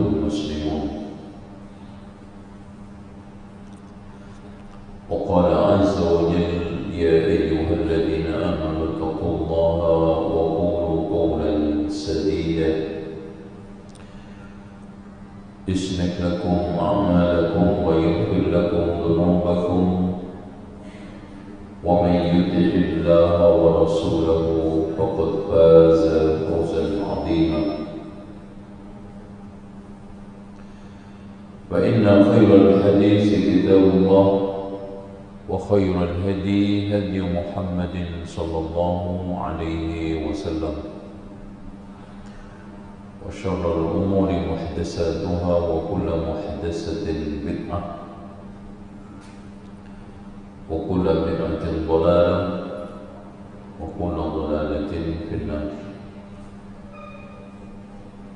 المسلمون. وقال عز وجل: يا أيها الذين آمنوا اتقوا الله وقولوا قولا سديدا يصلح لكم أعمالكم ويغفر لكم ذنوبكم ومن يطع الله ورسوله فقد فاز فوزا عظيما. فإن خير الحديث كتاب الله وخير الهدي هدي محمد صلى الله عليه وسلم وشر الأمور محدثاتها وكل محدثة بدعة وكل بدعة ضلالة وكل ضلالة في النار.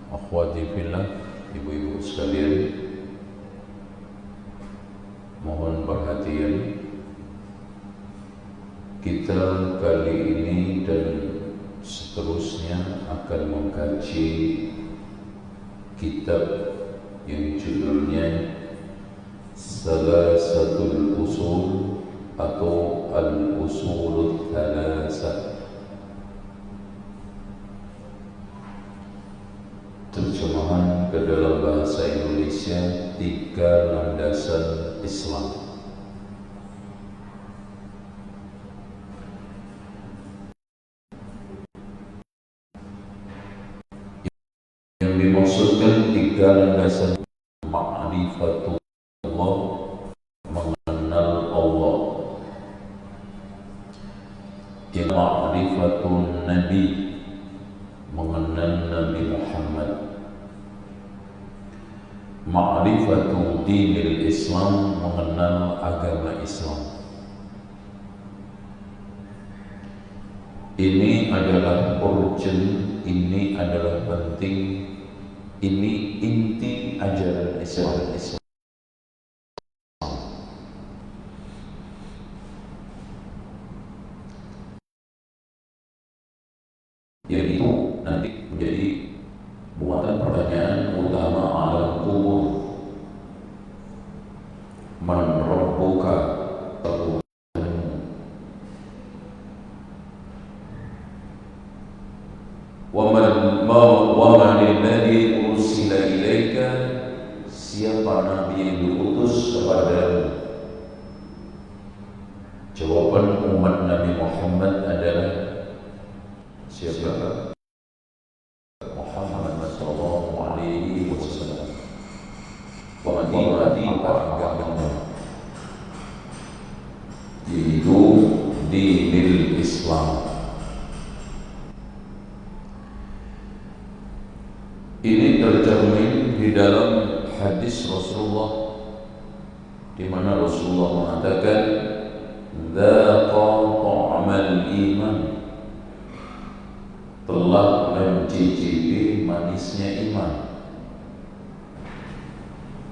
Akhwati fillah, ibu-ibu sekalian, mohon perhatian. Kita kali ini dan seterusnya akan mengkaji kitab yang judulnya Salasatul Usul atau Al-Usulut Thalatha. Terjemahan ke dalam bahasa Indonesia, 3 landasan Islam. Yang dimaksudkan 3 landasan: ma'rifatullah, mengenal Allah; yang ma'rifatun Nabi, mengenal Nabi Muhammad; ma'rifatul dinil Islam, mengenal agama Islam. Ini adalah urgent, ini adalah penting, ini inti ajaran Islam. Yaitu nanti menjadi muatan pertanyaan utama alam kubur. Man rabbuka, wa man alladhi ursila ilaika, siapa nabi yang diutus kepadamu? Jawaban umat Nabi Muhammad adalah siapa? Muhammad sallallahu alaihi wasallam. Wa dinul agama, yaitu dinil Islam. Ini tercermin di dalam hadis Rasulullah, di mana Rasulullah mengatakan, "Dzaqa ta'mal iman", telah mencicipi manisnya iman.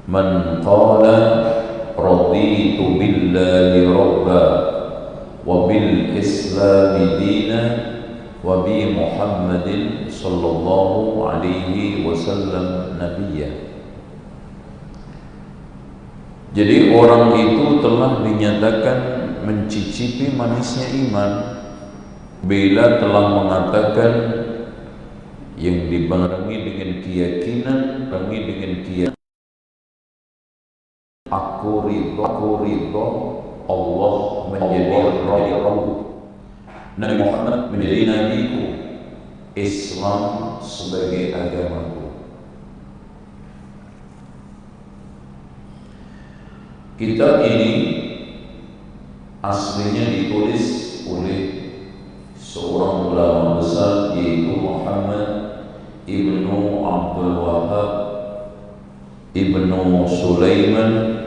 Man qala raditu billahi rabba wa bil islami dina wa bi Muhammadin sallallahu alaihi wasallam nabiyya. Jadi orang itu telah dinyatakan mencicipi manisnya iman bila telah mengatakan yang dibarengi dengan keyakinan, aku ridho Allah menjadi Rabb, Nabi Muhammad menjadi nabiku, Islam sebagai agamaku. Kitab ini aslinya ditulis oleh seorang ulama besar, yaitu Muhammad ibnu Abdul Wahab ibnu Sulaiman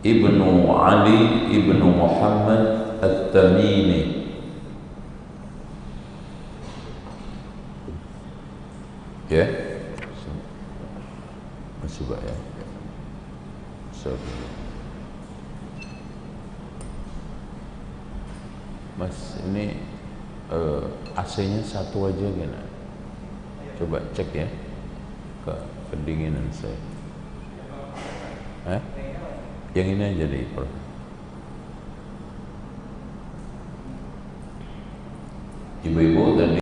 ibnu Ali ibnu Muhammad At-Tamimi. Ya, coba ya. Mas, ini AC-nya satu aja gimana? Coba cek ya. kedinginan saya. Yang ini aja deh, Prof. Ibu-ibu tadi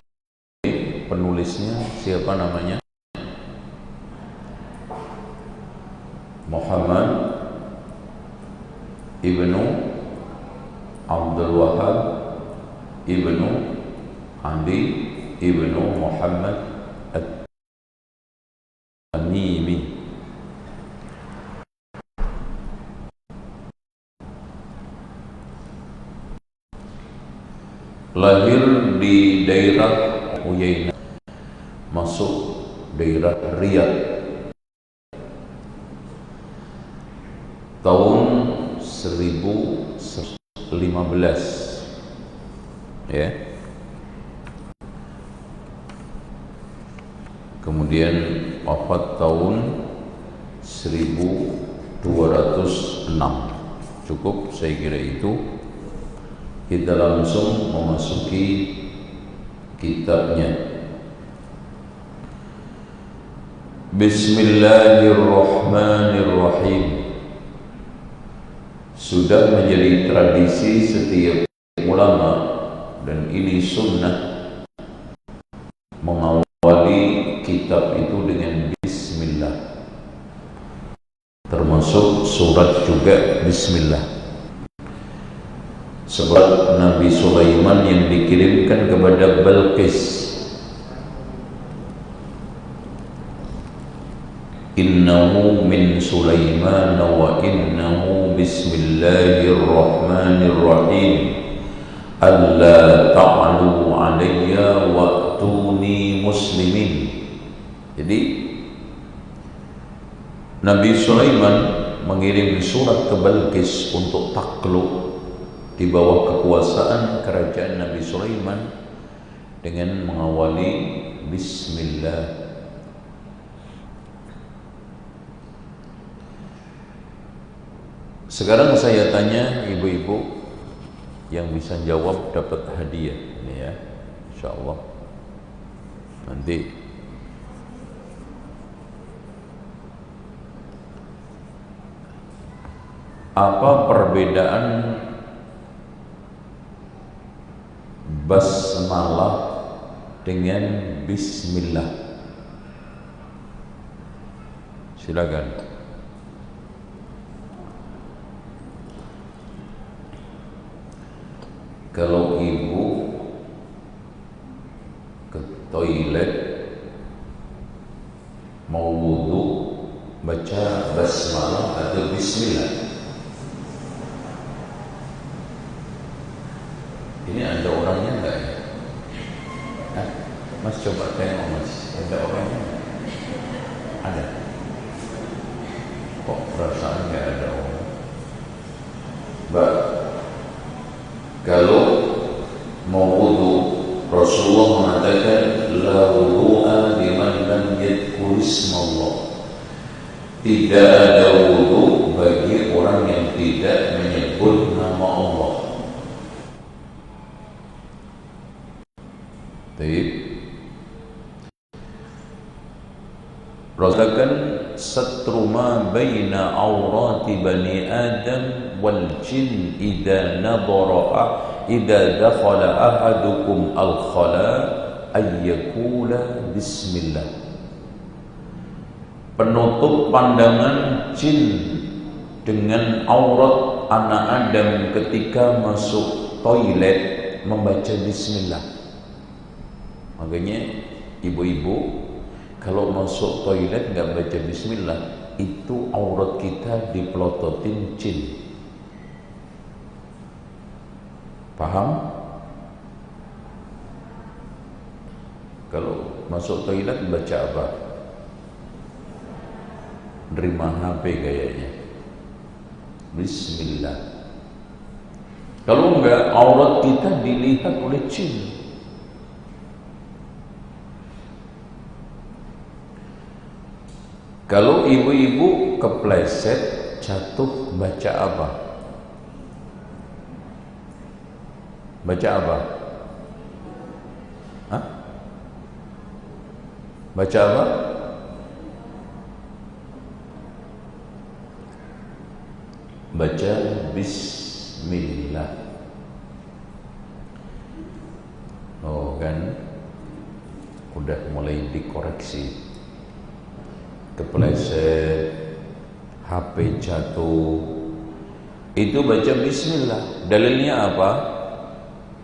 penulisnya siapa namanya? Muhammad Ibnu Abdul Wahab Ibnu Ali Ibnu Muhammad At-Tamimi. Lahir di daerah Uyainah, masuk daerah Riyadh tahun 1015 ya. Kemudian wafat tahun 1206. Cukup saya kira itu. Kita langsung memasuki kitabnya. Bismillahirrahmanirrahim. Sudah menjadi tradisi setiap ulama, dan ini sunnah, mengawali kitab itu dengan bismillah. Termasuk surat juga bismillah. Sebab Nabi Sulaiman yang dikirimkan kepada Balqis, innahu min Sulaiman wa innahu bismillahirrahmanirrahim alla ta'alu alayya wa'tuni muslimin. Jadi Nabi Sulaiman mengirim surat ke Balqis untuk takluk di bawah kekuasaan kerajaan Nabi Sulaiman dengan mengawali bismillah. Sekarang saya tanya ibu-ibu, yang bisa jawab dapat hadiah ini ya, insyaallah. Nanti apa perbedaan basmalah dengan bismillah? Silakan. Kalau ibu ke toilet mau wudu, baca basmalah atau bismillah? Ini ada orangnya enggak ya? Mas coba tengok Mas, ada orangnya enggak? Ada. Kok perasaan enggak ada orang? Mbak, kalau mau wudu, Rasulullah mengatakan la wudu'a liman lam yadhkur ismallah. Tidak ada wudu bagi orang yang tidak menyebut nama Allah. Rasakan satru ma baina aurati bani Adam wal jin idza nadara idza dakhala ahadukum al khala ay yaqula bismillah. Penutup pandangan jin dengan aurat anak Adam ketika masuk toilet membaca bismillah. Makanya ibu-ibu kalau masuk toilet nggak baca bismillah, itu aurat kita dipelototin jin. Paham? Kalau masuk toilet baca apa? Nerima HP kayaknya. Bismillah. Kalau enggak, aurat kita dilihat oleh jin. Kalau ibu-ibu kepleset jatuh, baca apa? Baca apa? Hah? Baca apa? baca bismillah. Oh kan, udah mulai dikoreksi, kepleset, HP jatuh, itu baca bismillah. Dalilnya apa?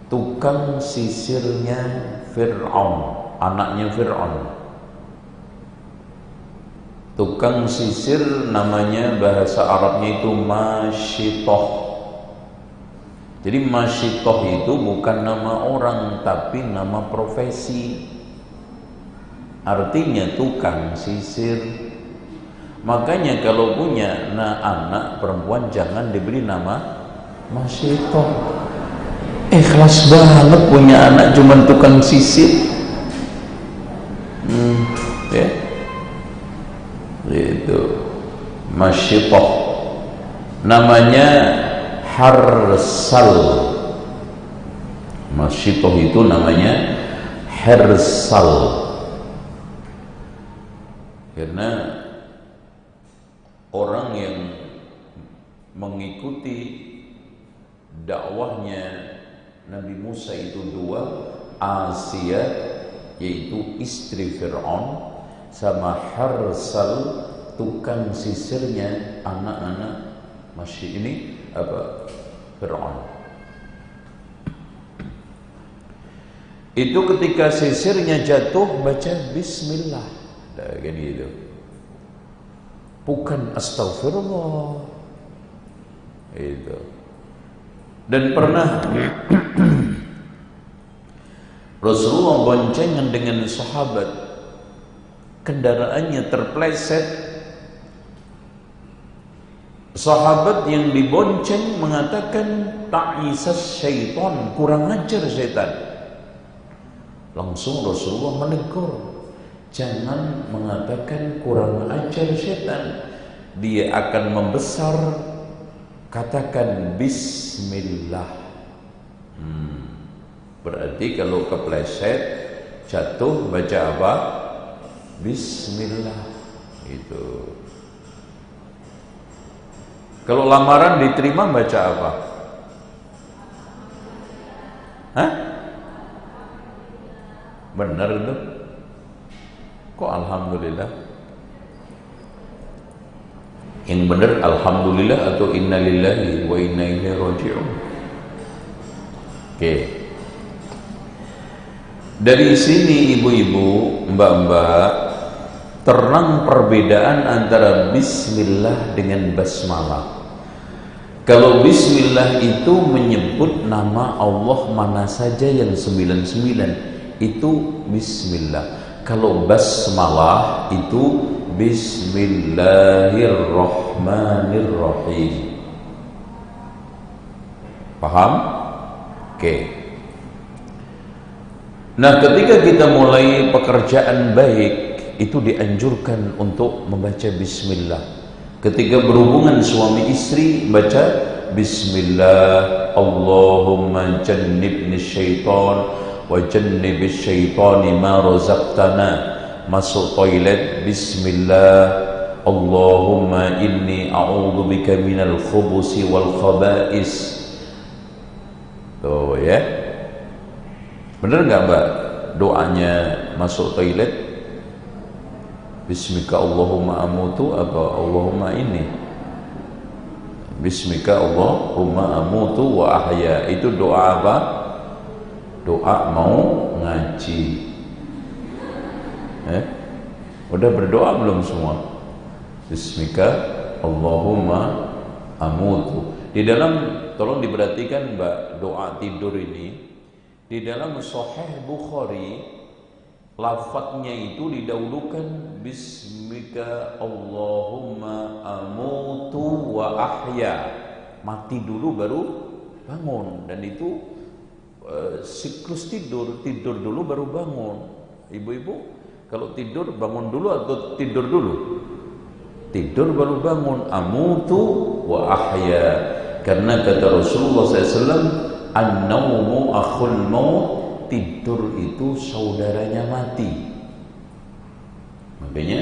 Tukang sisirnya Fir'aun, anaknya Fir'aun. Tukang sisir namanya, bahasa Arabnya itu masyitoh. Jadi masyitoh itu bukan nama orang, tapi nama profesi. Artinya tukang sisir. Makanya kalau punya anak perempuan jangan diberi nama masyitoh. Ikhlas banget punya anak cuman tukang sisir. Ya. Itu masyitoh. Namanya harsal. Masyitoh itu namanya harsal. Karena orang yang mengikuti dakwahnya Nabi Musa itu dua, Asia yaitu istri Fir'aun, sama Harsal tukang sisirnya anak-anak masih ini Fir'aun. Itu ketika sisirnya jatuh baca bismillah. Kan gitu. Bukan astagfirullah. Itu. Dan pernah Rasulullah boncengan dengan sahabat, kendaraannya terpleset. Sahabat yang dibonceng mengatakan ta'isas syaitan, kurang ajar setan. Langsung Rasulullah menegur, jangan mengatakan kurang ajar setan, dia akan membesar. Katakan bismillah. Berarti kalau kepleset jatuh baca apa? Bismillah. Itu. Kalau lamaran diterima baca apa? Hah? Benar itu? Kok alhamdulillah? Yang benar alhamdulillah atau innalillahi wa inna ilaihi raji'un? Oke. Dari sini ibu-ibu, mbak-mbak, terang perbedaan antara bismillah dengan basmalah. Kalau bismillah itu menyebut nama Allah mana saja yang 99, itu bismillah. Kalau basmalah itu bismillahirrahmanirrahim. Paham? Oke. Nah, ketika kita mulai pekerjaan baik, itu dianjurkan untuk membaca bismillah. Ketika berhubungan suami istri, baca bismillah, Allahumma jannibni syaitan wa jannibis syaitani ma razaqtana. Masuk toilet bismillah, Allahumma inni a'udzubika minal khubusi wal khaba'is. Tuh ya. Benar enggak Mbak doanya masuk toilet? Bismika Allahumma amutu apa Allahumma inni? Bismika Allahumma amutu wa ahya. Itu doa apa? Doa mau ngaji. Udah berdoa belum semua? Bismika Allahumma amutu. Di dalam, tolong diperhatikan Mbak, doa tidur ini di dalam Sahih Bukhari, lafadznya itu didahulukan bismika Allahumma amutu wa ahya. Mati dulu baru bangun. Dan itu siklus tidur dulu baru bangun. Ibu-ibu kalau tidur bangun dulu atau tidur dulu? Tidur baru bangun. Amutu wa ahya. Karena kata Rasulullah SAW, an-naumu akhul maut, tidur itu saudaranya mati. Makanya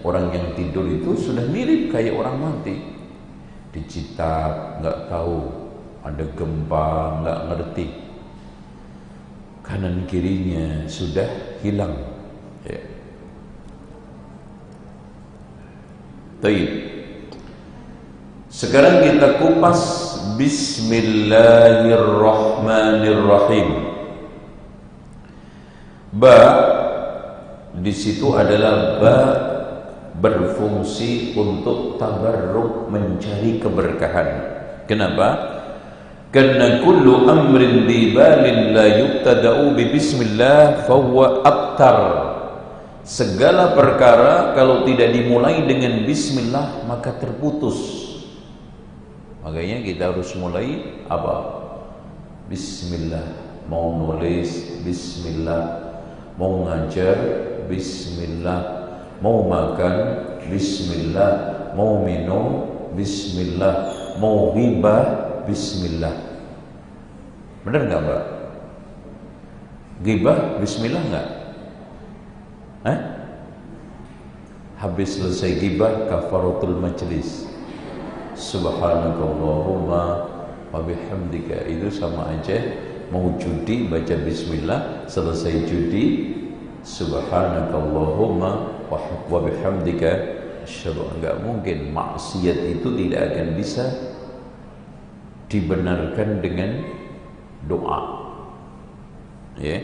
orang yang tidur itu sudah mirip kayak orang mati. di Citak nggak tahu, ada gempa nggak ngerti, kanan kirinya sudah hilang. Ya. Baik. Sekarang kita kupas Bismillahirrahmanirrahim. Ba di situ adalah ba berfungsi untuk tabarruk, mencari keberkahan. Kenapa? Karena kullu amrin dibalin la yuktada'u bi bismillah fahuwa abtar. Segala perkara kalau tidak dimulai dengan bismillah maka terputus. Makanya kita harus mulai apa? Bismillah. Mau nulis bismillah, mau ngajar bismillah, mau makan bismillah, mau minum bismillah, mau ghibah bismillah. Benar nggak Mbak? Ghibah bismillah nggak? Habis selesai ghibah kafaratul majlis, subhanakallahumma wa bihamdika, itu sama aja mau judi baca bismillah, selesai judi subhanakallahumma wa bihamdika asyhadu. Enggak mungkin, maksiat itu tidak akan bisa dibenarkan dengan doa. Ya.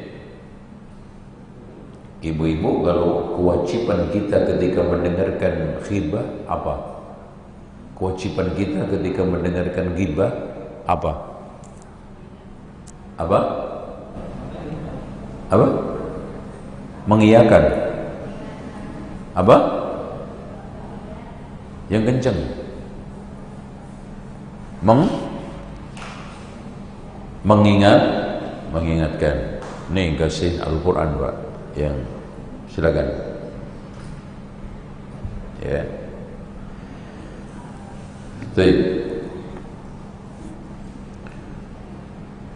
Ibu-ibu, kalau kewajiban kita ketika mendengarkan ghibah apa? Kewajiban kita ketika mendengarkan ghibah apa? Apa? Apa? Mengiyakan. Apa? Yang kencang. Mengingatkan. Nih kasih Al-Quran Pak, yang silakan. Ya. Baik.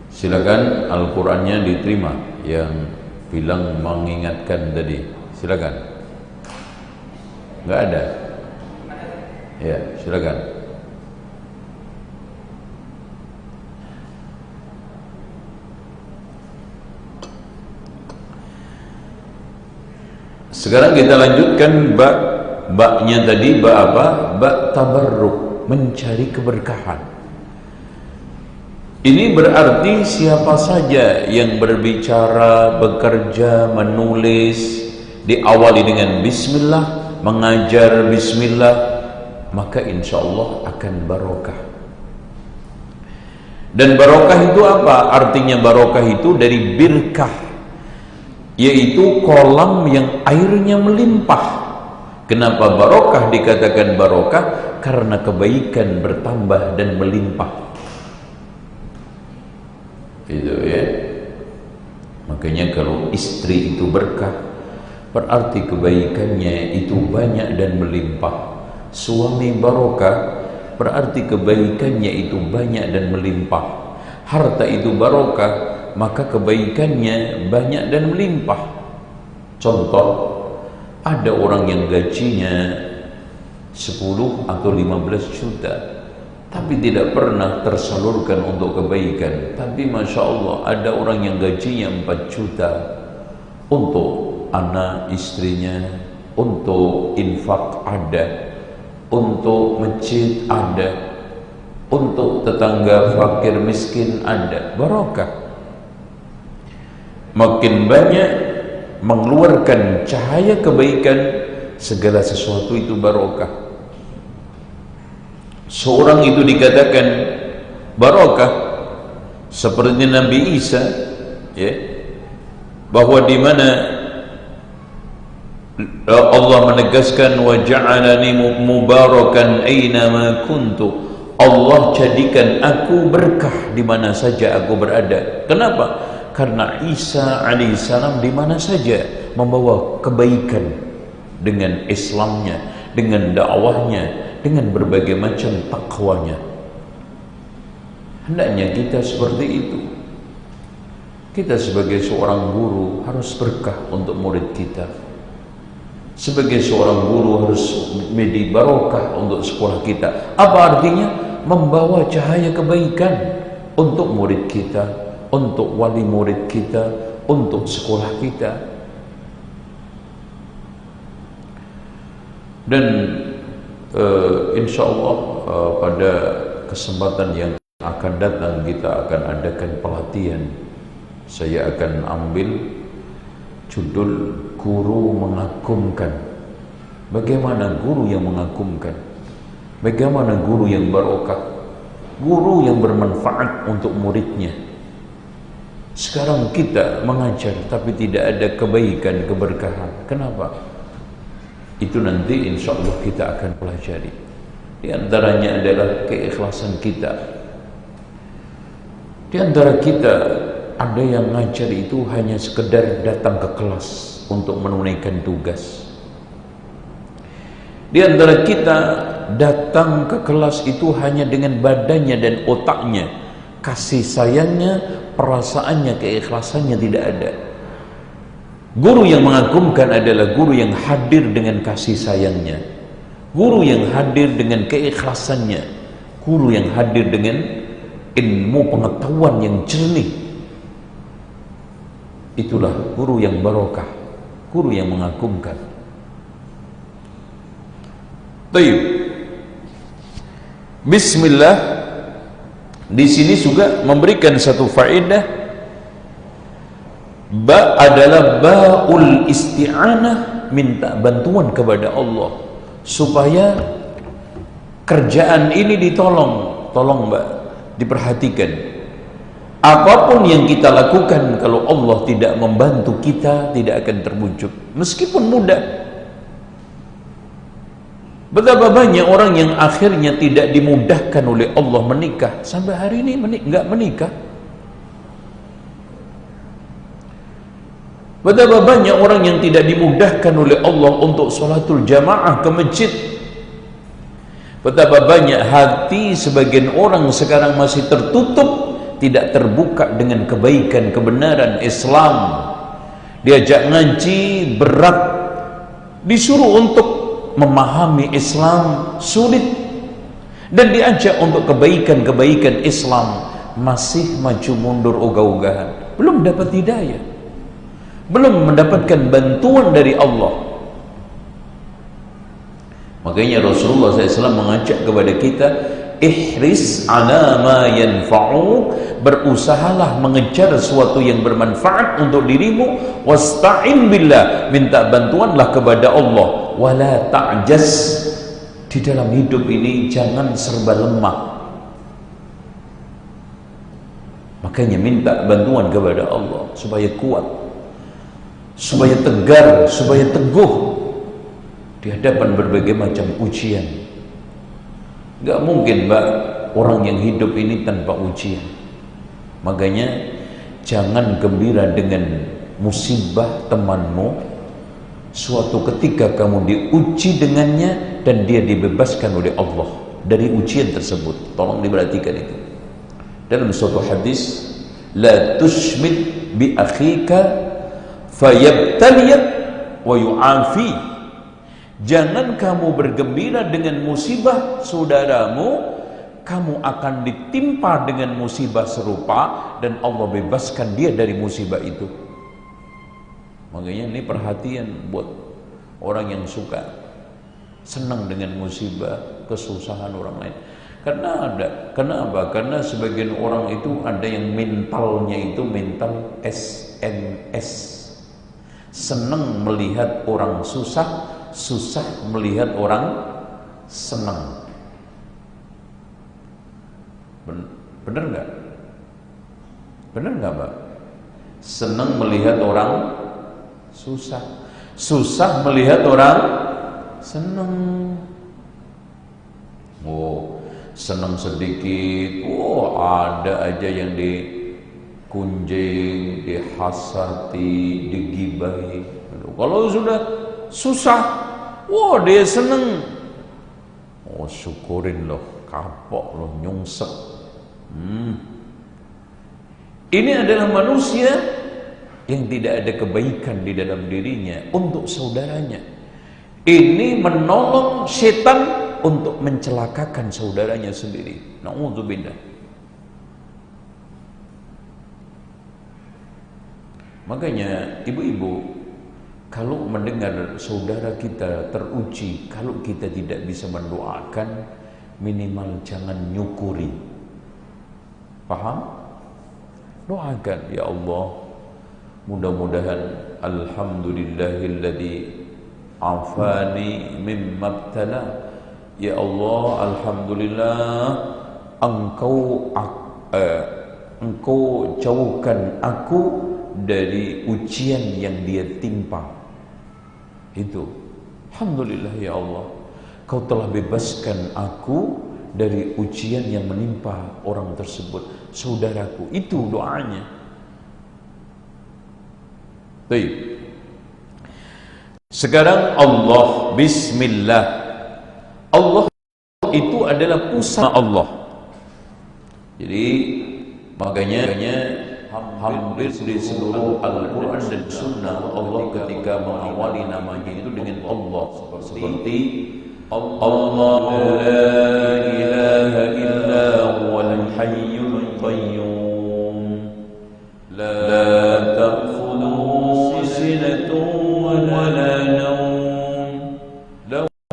Silakan Al-Qur'annya diterima yang bilang mengingatkan tadi. Silakan. Enggak ada. Ya, silakan. Sekarang kita lanjutkan baknya tadi, ba apa? Ba tabarruk, mencari keberkahan. Ini berarti siapa saja yang berbicara, bekerja, menulis diawali dengan bismillah, mengajar bismillah, maka insya Allah akan barokah. Dan barokah itu apa? Artinya barokah itu dari birkah, yaitu kolam yang airnya melimpah. Kenapa barokah dikatakan barokah? Karena kebaikan bertambah dan melimpah. Itu ya. Makanya kalau istri itu berkah, berarti kebaikannya itu banyak dan melimpah. Suami barokah, berarti kebaikannya itu banyak dan melimpah. Harta itu barokah, maka kebaikannya banyak dan melimpah. Contoh, ada orang yang gajinya 10 atau 15 juta tapi tidak pernah tersalurkan untuk kebaikan. Tapi Masya Allah, ada orang yang gajinya 4 juta untuk anak istrinya, untuk infak ada, untuk masjid ada, untuk tetangga fakir miskin ada. Barokah. Makin banyak mengeluarkan cahaya kebaikan, segala sesuatu itu barokah. Seorang itu dikatakan barokah seperti Nabi Isa, ya, bahwa di mana Allah menegaskan wa ja'alani mubarakan aina ma kuntu, Allah jadikan aku berkah di mana saja aku berada. Kenapa? Karena Isa alaihissalam di mana saja membawa kebaikan dengan Islamnya, dengan dakwahnya, dengan berbagai macam takwanya. Hendaknya kita seperti itu. Kita sebagai seorang guru harus berkah untuk murid kita. Sebagai seorang guru harus menjadi barokah untuk sekolah kita. Apa artinya? Membawa cahaya kebaikan untuk murid kita, untuk wali murid kita, untuk sekolah kita. Dan insya Allah pada kesempatan yang akan datang kita akan adakan pelatihan. Saya akan ambil judul guru mengagumkan. Bagaimana guru yang mengagumkan? Bagaimana guru yang barokah? Guru yang bermanfaat untuk muridnya. Sekarang kita mengajar tapi tidak ada kebaikan, keberkahan. Kenapa? Itu nanti insya Allah kita akan pelajari. Di antaranya adalah keikhlasan kita. Di antara kita ada yang ngajar itu hanya sekedar datang ke kelas untuk menunaikan tugas. Di antara kita datang ke kelas itu hanya dengan badannya dan otaknya, kasih sayangnya, perasaannya, keikhlasannya tidak ada. Guru yang mengagumkan adalah guru yang hadir dengan kasih sayangnya, guru yang hadir dengan keikhlasannya, guru yang hadir dengan ilmu pengetahuan yang jernih. Itulah guru yang barokah, guru yang mengagumkan. Baik. Bismillah. Di sini juga memberikan satu faedah. Ba adalah baul isti'anah, minta bantuan kepada Allah supaya kerjaan ini ditolong. Tolong Mbak, diperhatikan. Apapun yang kita lakukan, kalau Allah tidak membantu kita, tidak akan terwujud meskipun mudah. Betapa banyak orang yang akhirnya tidak dimudahkan oleh Allah menikah, sampai hari ini enggak menikah. Betapa banyak orang yang tidak dimudahkan oleh Allah untuk sholatul jamaah ke masjid. Betapa banyak hati sebagian orang sekarang masih tertutup, tidak terbuka dengan kebaikan, kebenaran Islam. Diajak ngaji berat, disuruh untuk memahami Islam sulit, dan diajak untuk kebaikan-kebaikan Islam masih maju mundur ogah-ogahan, belum dapat hidayah, belum mendapatkan bantuan dari Allah. Makanya Rasulullah SAW mengajak kepada kita, ihris ala ma yanfa'u, berusahalah mengejar sesuatu yang bermanfaat untuk dirimu, wasta'in billah, minta bantuanlah kepada Allah, wala ta'jaz, di dalam hidup ini jangan serba lemah. Makanya minta bantuan kepada Allah supaya kuat, supaya tegar, supaya teguh di hadapan berbagai macam ujian. Gak mungkin Mbak orang yang hidup ini tanpa ujian. Makanya jangan gembira dengan musibah temanmu. Suatu ketika kamu diuji dengannya dan dia dibebaskan oleh Allah dari ujian tersebut. Tolong diperhatikan itu. Dalam suatu hadis, la tushmit bi akhika fayabtaliyat wa yu'afi. Jangan kamu bergembira dengan musibah saudaramu, kamu akan ditimpa dengan musibah serupa dan Allah bebaskan dia dari musibah itu. Makanya ini perhatian buat orang yang suka senang dengan musibah, kesusahan orang lain. Kenapa? Karena sebagian orang itu ada yang mentalnya itu mental SMS. Senang melihat orang susah, susah melihat orang senang. Bener nggak? Bener nggak Mbak? Senang melihat orang susah, susah melihat orang senang. Oh, senang sedikit, oh ada aja yang dikunjing, dihasati, digibahi. Kalau sudah susah, wah dia seneng. Oh syukurin loh, kapok loh, nyungsep. Ini adalah manusia yang tidak ada kebaikan di dalam dirinya untuk saudaranya. ini menolong setan untuk mencelakakan saudaranya sendiri. Na'udzubillah. Makanya ibu-ibu, kalau mendengar saudara kita teruji, kalau kita tidak bisa mendoakan, minimal jangan nyukuri. Paham? Doakan, ya Allah, mudah-mudahan alhamdulillahilladzi afani mimma ibtala. Ya Allah, alhamdulillah engkau jauhkan aku dari ujian yang dia timpa. Itu alhamdulillah ya Allah, kau telah bebaskan aku dari ujian yang menimpa orang tersebut, saudaraku. Itu doanya. Baik. Sekarang Allah, bismillah. Allah itu adalah pusat Allah. Jadi makanya hampir di seluruh Al-Quran dan Sunnah, Allah ketika mengawali namanya itu dengan Allah, seperti Allah la ilaha illa huwal hayyul qayyum la ta'khudhuhu sinatun wa la nawm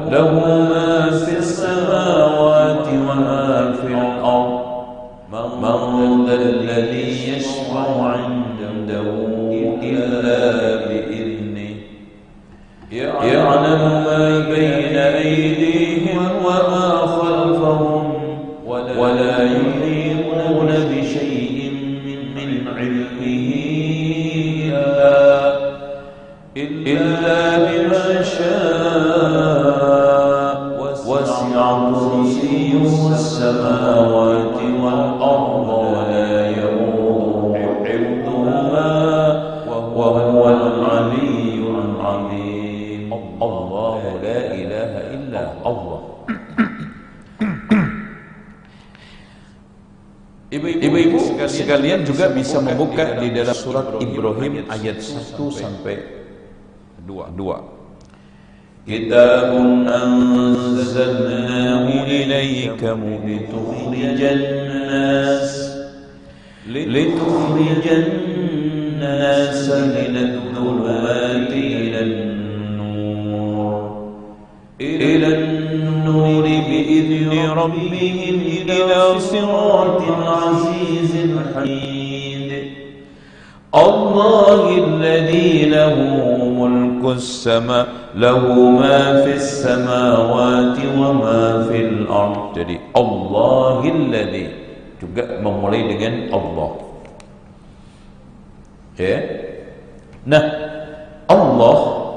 lahu ma fis samawati wa ma fil ard man alladhi yashfa'u 'indahu illa bi'idhnihi ya'lamu ma bayna aydihim wa ma khalfahum wa la yuhituna bi shay'in min 'ilmihi illa bima sha'a wasi'a kursiyyuhu as-samawati wal arda wa la ya'uduhu hifdhuhuma wa huwal 'aliyyul 'azim. Allah la ilaha illa Allah. Ibu-ibu sekalian juga bisa membuka di dalam surat Ibrahim ayat 1 sampai 2. Kitabun anzalnahu ilayka litukhrijan nas minadh-dhulumati إلى النور بإذن ربهم إلى صراط العزيز الحميد الله الذي له ملك السماء له ما في السماوات وما في الأرض. Jadi Allahilladzi juga memulai dengan Allah. Ya. Nah, Allah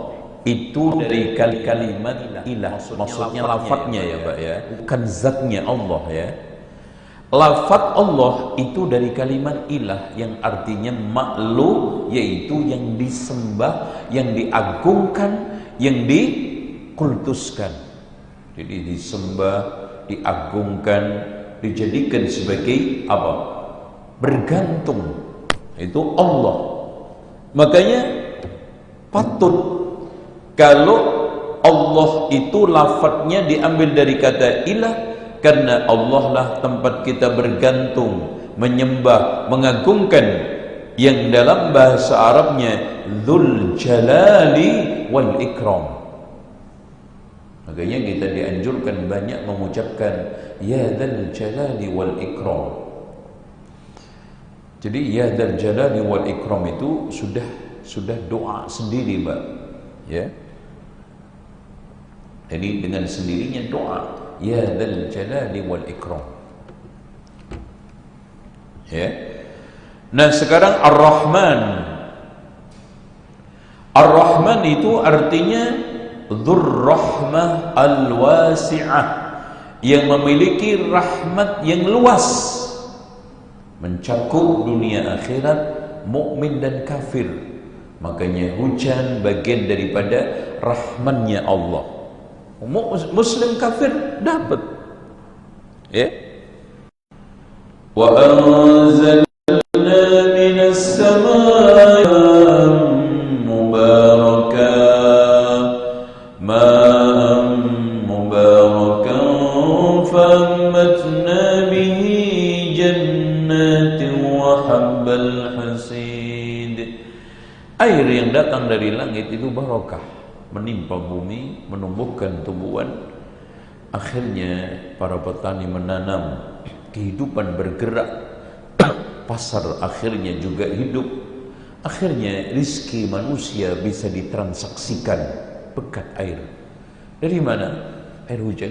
itu dari kalimat ilah, maksudnya lafadznya ya Pak ya, bukan zatnya Allah ya. Lafadz Allah itu dari kalimat ilah yang artinya makhluk, yaitu yang disembah, yang diagungkan, yang dikultuskan. Jadi disembah, diagungkan, dijadikan sebagai apa? Bergantung. Itu Allah. Makanya patut kalau Allah itu lafadznya diambil dari kata ilah, karena Allah lah tempat kita bergantung, menyembah, mengagungkan, yang dalam bahasa Arabnya Dzul Jalali wal Ikram. Makanya kita dianjurkan banyak mengucapkan Ya Dzal Jalali wal Ikram. Jadi Ya Dzal Jalali wal Ikram itu sudah doa sendiri Mbak ya. Jadi dengan sendirinya doa Ya Dzal Jalali wal Ikram. Ya. Nah, sekarang Ar-Rahman. Ar-Rahman itu artinya Dzur Rahmah Al-Wasi'ah, yang memiliki rahmat yang luas, mencakup dunia akhirat, mukmin dan kafir. Makanya hujan bagian daripada rahmannya Allah. Muslim kafir dapat ya. Wa anzalna minas samaa'i mubarakah ma datang dari langit itu barokah, menimpa bumi, menumbuhkan tumbuhan. Akhirnya para petani menanam, kehidupan bergerak, pasar akhirnya juga hidup. Akhirnya rizki manusia bisa ditransaksikan berkat air. Dari mana? Air hujan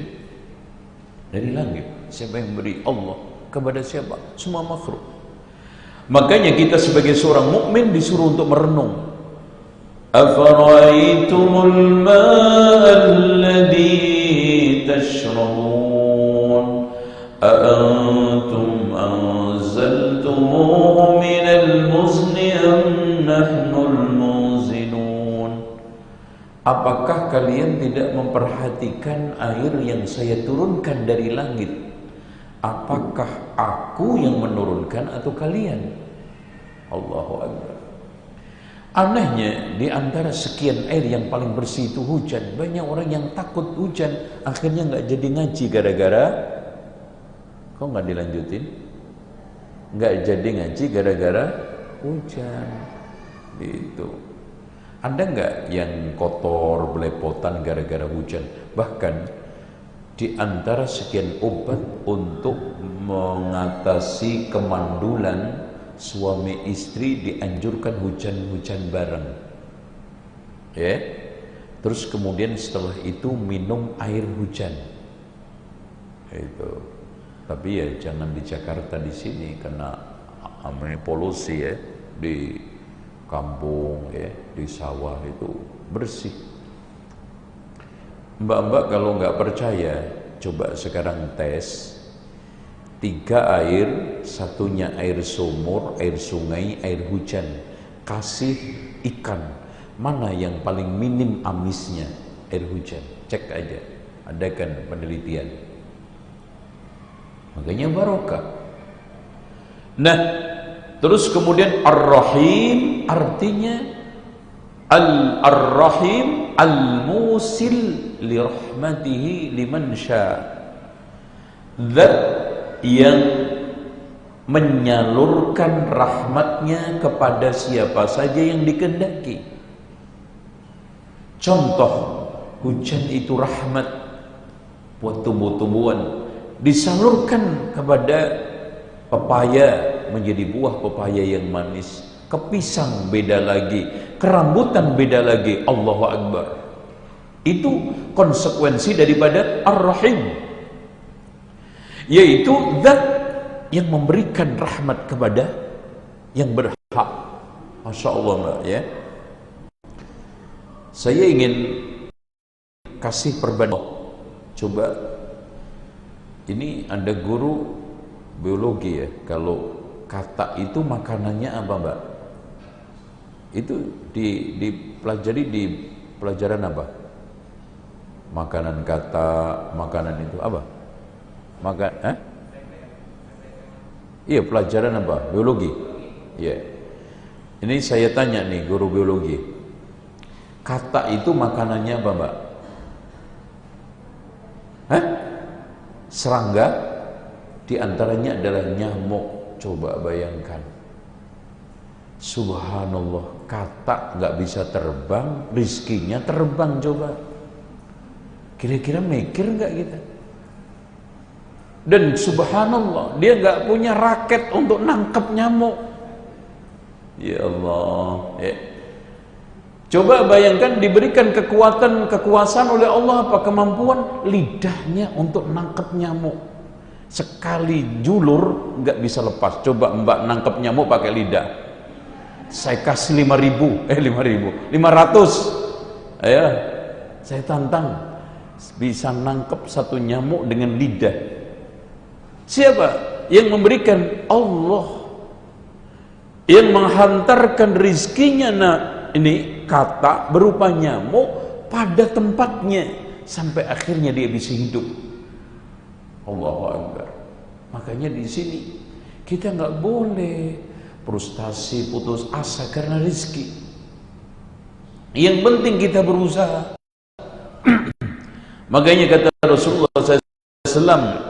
dari langit. Siapa yang beri? Allah. Kepada siapa? Semua makhluk. Makanya kita sebagai seorang mukmin disuruh untuk merenung. Afara'aitumul ma'a alladhi tashrabun a'antum anzaltumuhu minal muzni am nahnul muzinun. Apakah kalian tidak memperhatikan air yang saya turunkan dari langit? Apakah aku yang menurunkan atau kalian? Allahu Akbar. Anehnya, di antara sekian air yang paling bersih itu hujan. Banyak orang yang takut hujan, akhirnya nggak jadi ngaji gara-gara. Kok nggak dilanjutin? Nggak jadi ngaji gara-gara hujan. Itu. Ada nggak yang kotor, belepotan gara-gara hujan? Bahkan di antara sekian obat untuk mengatasi kemandulan, suami istri dianjurkan hujan-hujan bareng. Ya. Terus kemudian setelah itu minum air hujan. Itu. Tapi ya jangan di Jakarta di sini karena polusi ya, di kampung ya, di sawah itu bersih. Mbak-mbak kalau nggak percaya, coba sekarang tes 3 air, satunya air sumur, air sungai, air hujan. Kasih ikan, mana yang paling minim amisnya? Air hujan. Cek aja, adakan penelitian. Makanya barokah. Nah, terus kemudian Ar-Rahim artinya Ar-Rahim Al-Musil li rahmatihi liman sya. Zat yang menyalurkan rahmatnya kepada siapa saja yang dikehendaki. Contoh, hujan itu rahmat buat tumbuh-tumbuhan, disalurkan kepada pepaya menjadi buah pepaya yang manis, ke pisang beda lagi, ke rambutan beda lagi. Allahu Akbar. Itu konsekuensi daripada Ar-Rahim, yaitu zat yang memberikan rahmat kepada yang berhak. Masya Allah, Mbak, ya. Saya ingin kasih perbandingan. Coba, ini ada guru biologi ya, kalau kata itu makanannya apa, Mbak? Itu dipelajari di pelajaran apa? Makanan kata, makanan itu apa? Iya, pelajaran apa? Biologi. Iya. Ini saya tanya nih guru biologi. Kata itu makanannya apa, Mbak? Serangga, di antaranya adalah nyamuk. Coba bayangkan. Subhanallah, kata nggak bisa terbang, rizkinya terbang. Coba. Kira-kira mikir nggak kita? Dan subhanallah, dia nggak punya raket untuk nangkep nyamuk. Ya Allah, ya. Coba bayangkan diberikan kekuasaan oleh Allah, apa kemampuan lidahnya untuk nangkep nyamuk. Sekali julur nggak bisa lepas. Coba Mbak nangkep nyamuk pakai lidah. Saya kasih 500. Ayo, saya tantang. Bisa nangkep satu nyamuk dengan lidah. Siapa yang memberikan? Allah. Yang menghantarkan rizkinya, ini kata berupa nyamuk pada tempatnya sampai akhirnya dia bisa hidup. Allahu Akbar. Makanya di sini kita nggak boleh frustasi, putus asa karena rizki. Yang penting kita berusaha. Makanya kata Rasulullah SAW,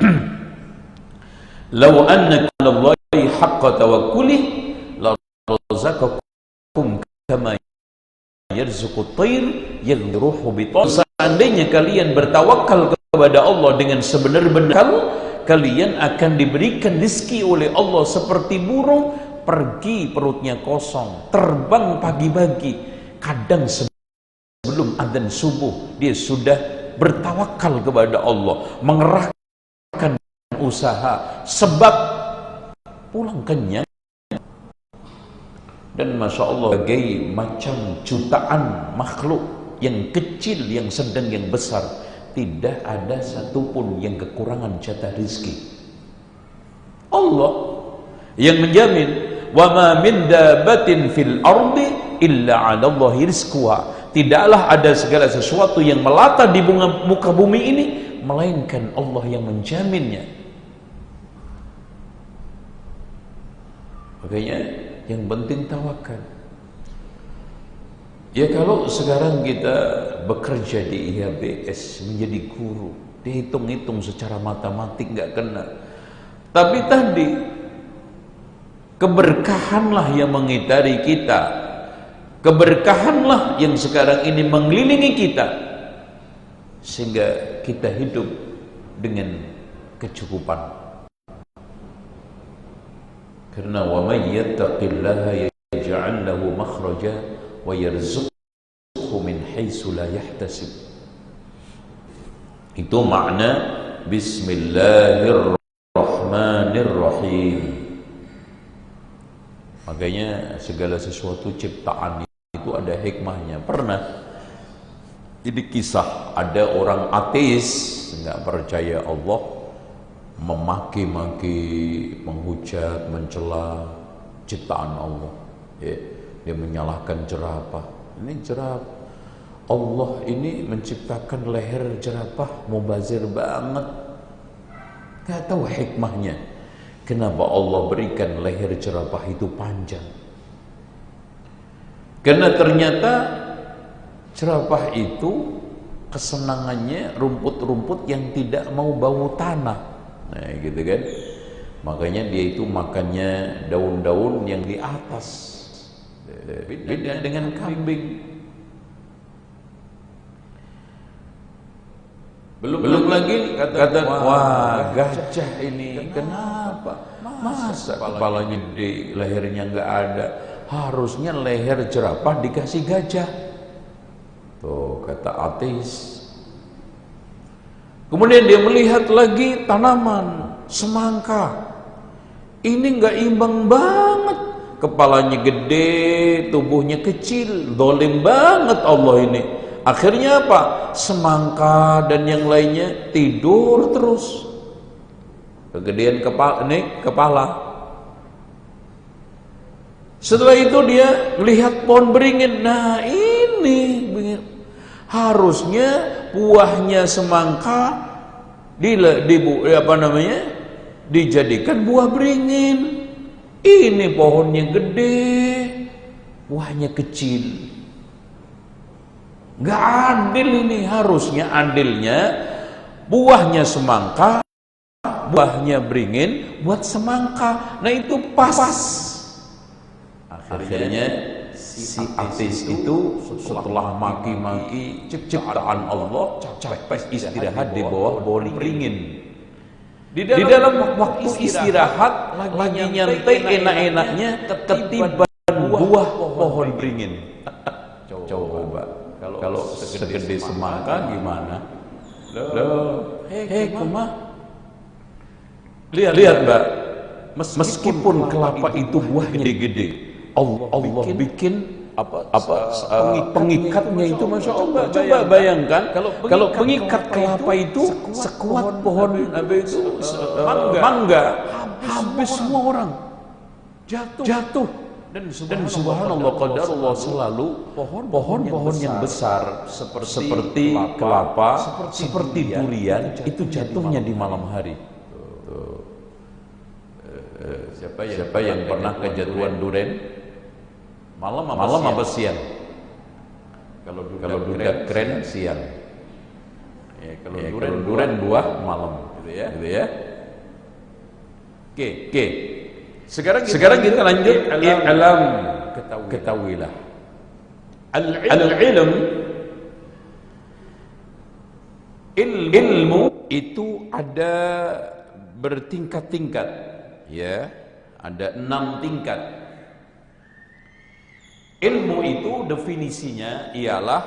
"Lau anna Allahi haqqa tawakkulih la razaqakum kama yarzuqut tayr yaghruhu biton. Seandainya kalian bertawakal kepada Allah dengan sebenar-benar, kalian akan diberikan rezeki oleh Allah seperti burung pergi perutnya kosong, terbang pagi-pagi. Kadang sebelum adzan subuh dia sudah bertawakal kepada Allah, mengerahkan usaha, sebab pulang kenyang. Dan Masya Allah, bagai macam jutaan makhluk, yang kecil, yang sedang, yang besar, tidak ada satupun yang kekurangan jatah rezeki. Allah yang menjamin. Wa ma min dabatin fil ardi illa 'ala Allahi rizquha. Tidaklah ada segala sesuatu yang melata di muka bumi ini melainkan Allah yang menjaminnya. Makanya yang penting tawakal. Ya, kalau sekarang kita bekerja di IHBS menjadi guru, dihitung-hitung secara matematik nggak kena. Tapi tadi keberkahanlah yang mengitari kita, keberkahanlah yang sekarang ini mengelilingi kita, sehingga kita hidup dengan kecukupan. Karena wa may yattaqillaha yaj'al lahu makhraja wa yarzuqhu min haitsu la yahtasib. Itu makna Bismillahirrahmanirrahim. Makanya segala sesuatu ciptaan itu ada hikmahnya. Pernah jadi kisah, ada orang ateis, nggak percaya Allah, memaki-maki, menghujat, mencela ciptaan Allah. Ya, dia menyalahkan jerapah. Ini jerapah, Allah ini menciptakan leher jerapah mubazir banget. Nggak tahu hikmahnya. Kenapa Allah berikan leher jerapah itu panjang? Karena ternyata jerapah itu kesenangannya rumput-rumput yang tidak mau bau tanah. Nah, gitu kan? Makanya dia itu makannya daun-daun yang di atas. Beda dengan kambing. Belum lagi kata wah, gajah ini kenapa? Masa kepalanya di lehernya nggak ada? Harusnya leher jerapah dikasih gajah. Tuh kata ateis. Kemudian dia melihat lagi tanaman semangka. Ini nggak imbang banget. Kepalanya gede, tubuhnya kecil, dolim banget Allah ini. Akhirnya apa? Semangka dan yang lainnya tidur terus. Kegedean kepala. Setelah itu dia melihat pohon beringin. Nah ini harusnya buahnya semangka dijadikan buah beringin. Ini pohonnya gede, buahnya kecil. Gak adil ini. Harusnya adilnya buahnya semangka, buahnya beringin buat semangka. Nah itu pas. Akhirnya si ateis itu setelah maki-maki ciptaan Allah, capek istirahat di bawah pohon beringin. Di dalam waktu istirahat lagi nyantai enak-enaknya ketiban buah pohon beringin. Coba kalau segede semangka gimana? Kumah. Lihat Mbak, meskipun kelapa itu buahnya gede, Allah bikin pengikatnya itu, Masya Allah. Coba bayangkan kalau pengikat kelapa itu sekuat pohon mangga, habis semua orang jatuh. Dan subhanallah, qadarullah, selalu pohon-pohon yang besar seperti kelapa, seperti durian itu jatuhnya di malam hari. Siapa yang pernah kejatuhan durian? Malam apa siang? Kalau dudak keren siang. Ya, kalau durian buah malam, gitu ya. Oke. Sekarang kita lanjut. I'lam, ketahuilah. Al-ilm, ilmu itu ada bertingkat-tingkat, ya, ada 6 tingkat. Ilmu itu definisinya ialah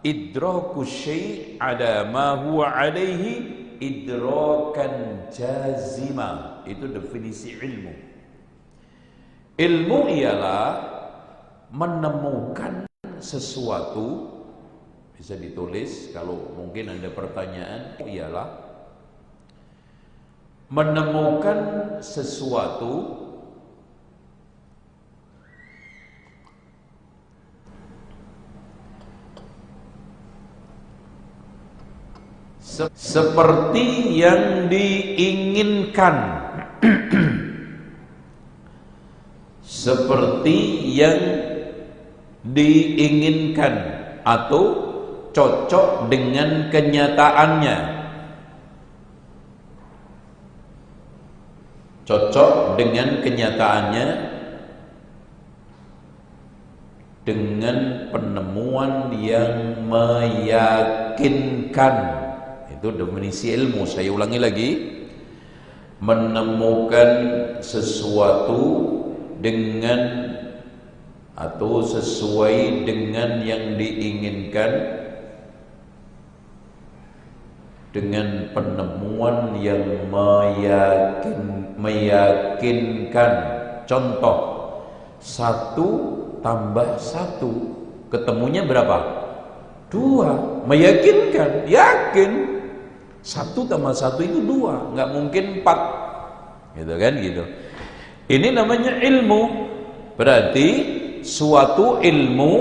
idraku syai' ada ma huwa alaihi idrakan jazima. Itu definisi ilmu. Ilmu ialah menemukan sesuatu, bisa ditulis kalau mungkin ada pertanyaan, ialah menemukan sesuatu seperti yang diinginkan. Seperti yang diinginkan atau cocok dengan kenyataannya. Cocok dengan kenyataannya dengan penemuan yang meyakinkan. Itu definisi ilmu. Saya ulangi lagi. Menemukan sesuatu dengan atau sesuai dengan yang diinginkan dengan penemuan yang meyakinkan. Contoh, 1 tambah 1 ketemunya berapa? 2. Meyakinkan, yakin 1 tambah 1 itu 2, nggak mungkin 4, gitu kan, gitu. Ini namanya ilmu. Berarti suatu ilmu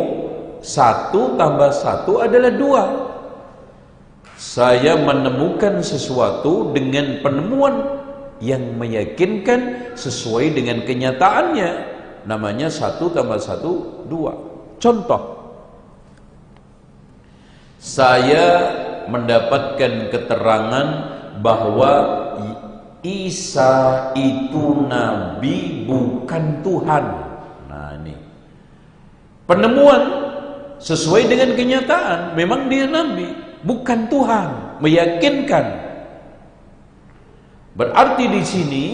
1 tambah 1 adalah 2. Saya menemukan sesuatu dengan penemuan yang meyakinkan sesuai dengan kenyataannya. Namanya 1 tambah 1 2. Contoh, saya mendapatkan keterangan bahwa Isa itu nabi, bukan Tuhan. Nah, ini penemuan sesuai dengan kenyataan. Memang dia nabi, bukan Tuhan, meyakinkan. Berarti di sini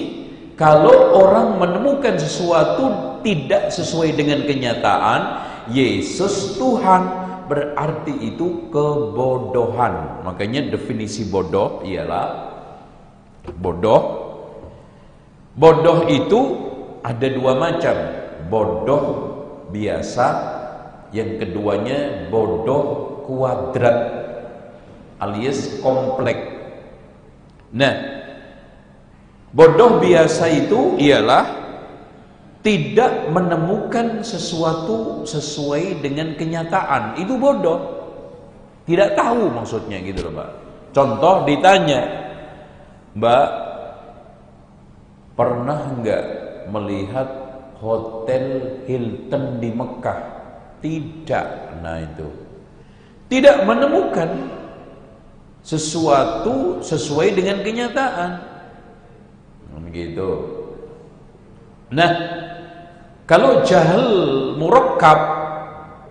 kalau orang menemukan sesuatu tidak sesuai dengan kenyataan, Yesus Tuhan, berarti itu kebodohan. Makanya definisi bodoh ialah bodoh itu ada 2 macam. Bodoh biasa, yang keduanya bodoh kuadrat alias kompleks. Nah, bodoh biasa itu ialah tidak menemukan sesuatu sesuai dengan kenyataan. Itu bodoh, tidak tahu maksudnya, gitu loh, Mbak. Contoh, ditanya, Mbak, pernah enggak melihat Hotel Hilton di Mekah? Tidak. Nah, itu tidak menemukan sesuatu sesuai dengan kenyataan, begitu. Nah, kalau jahil murakkab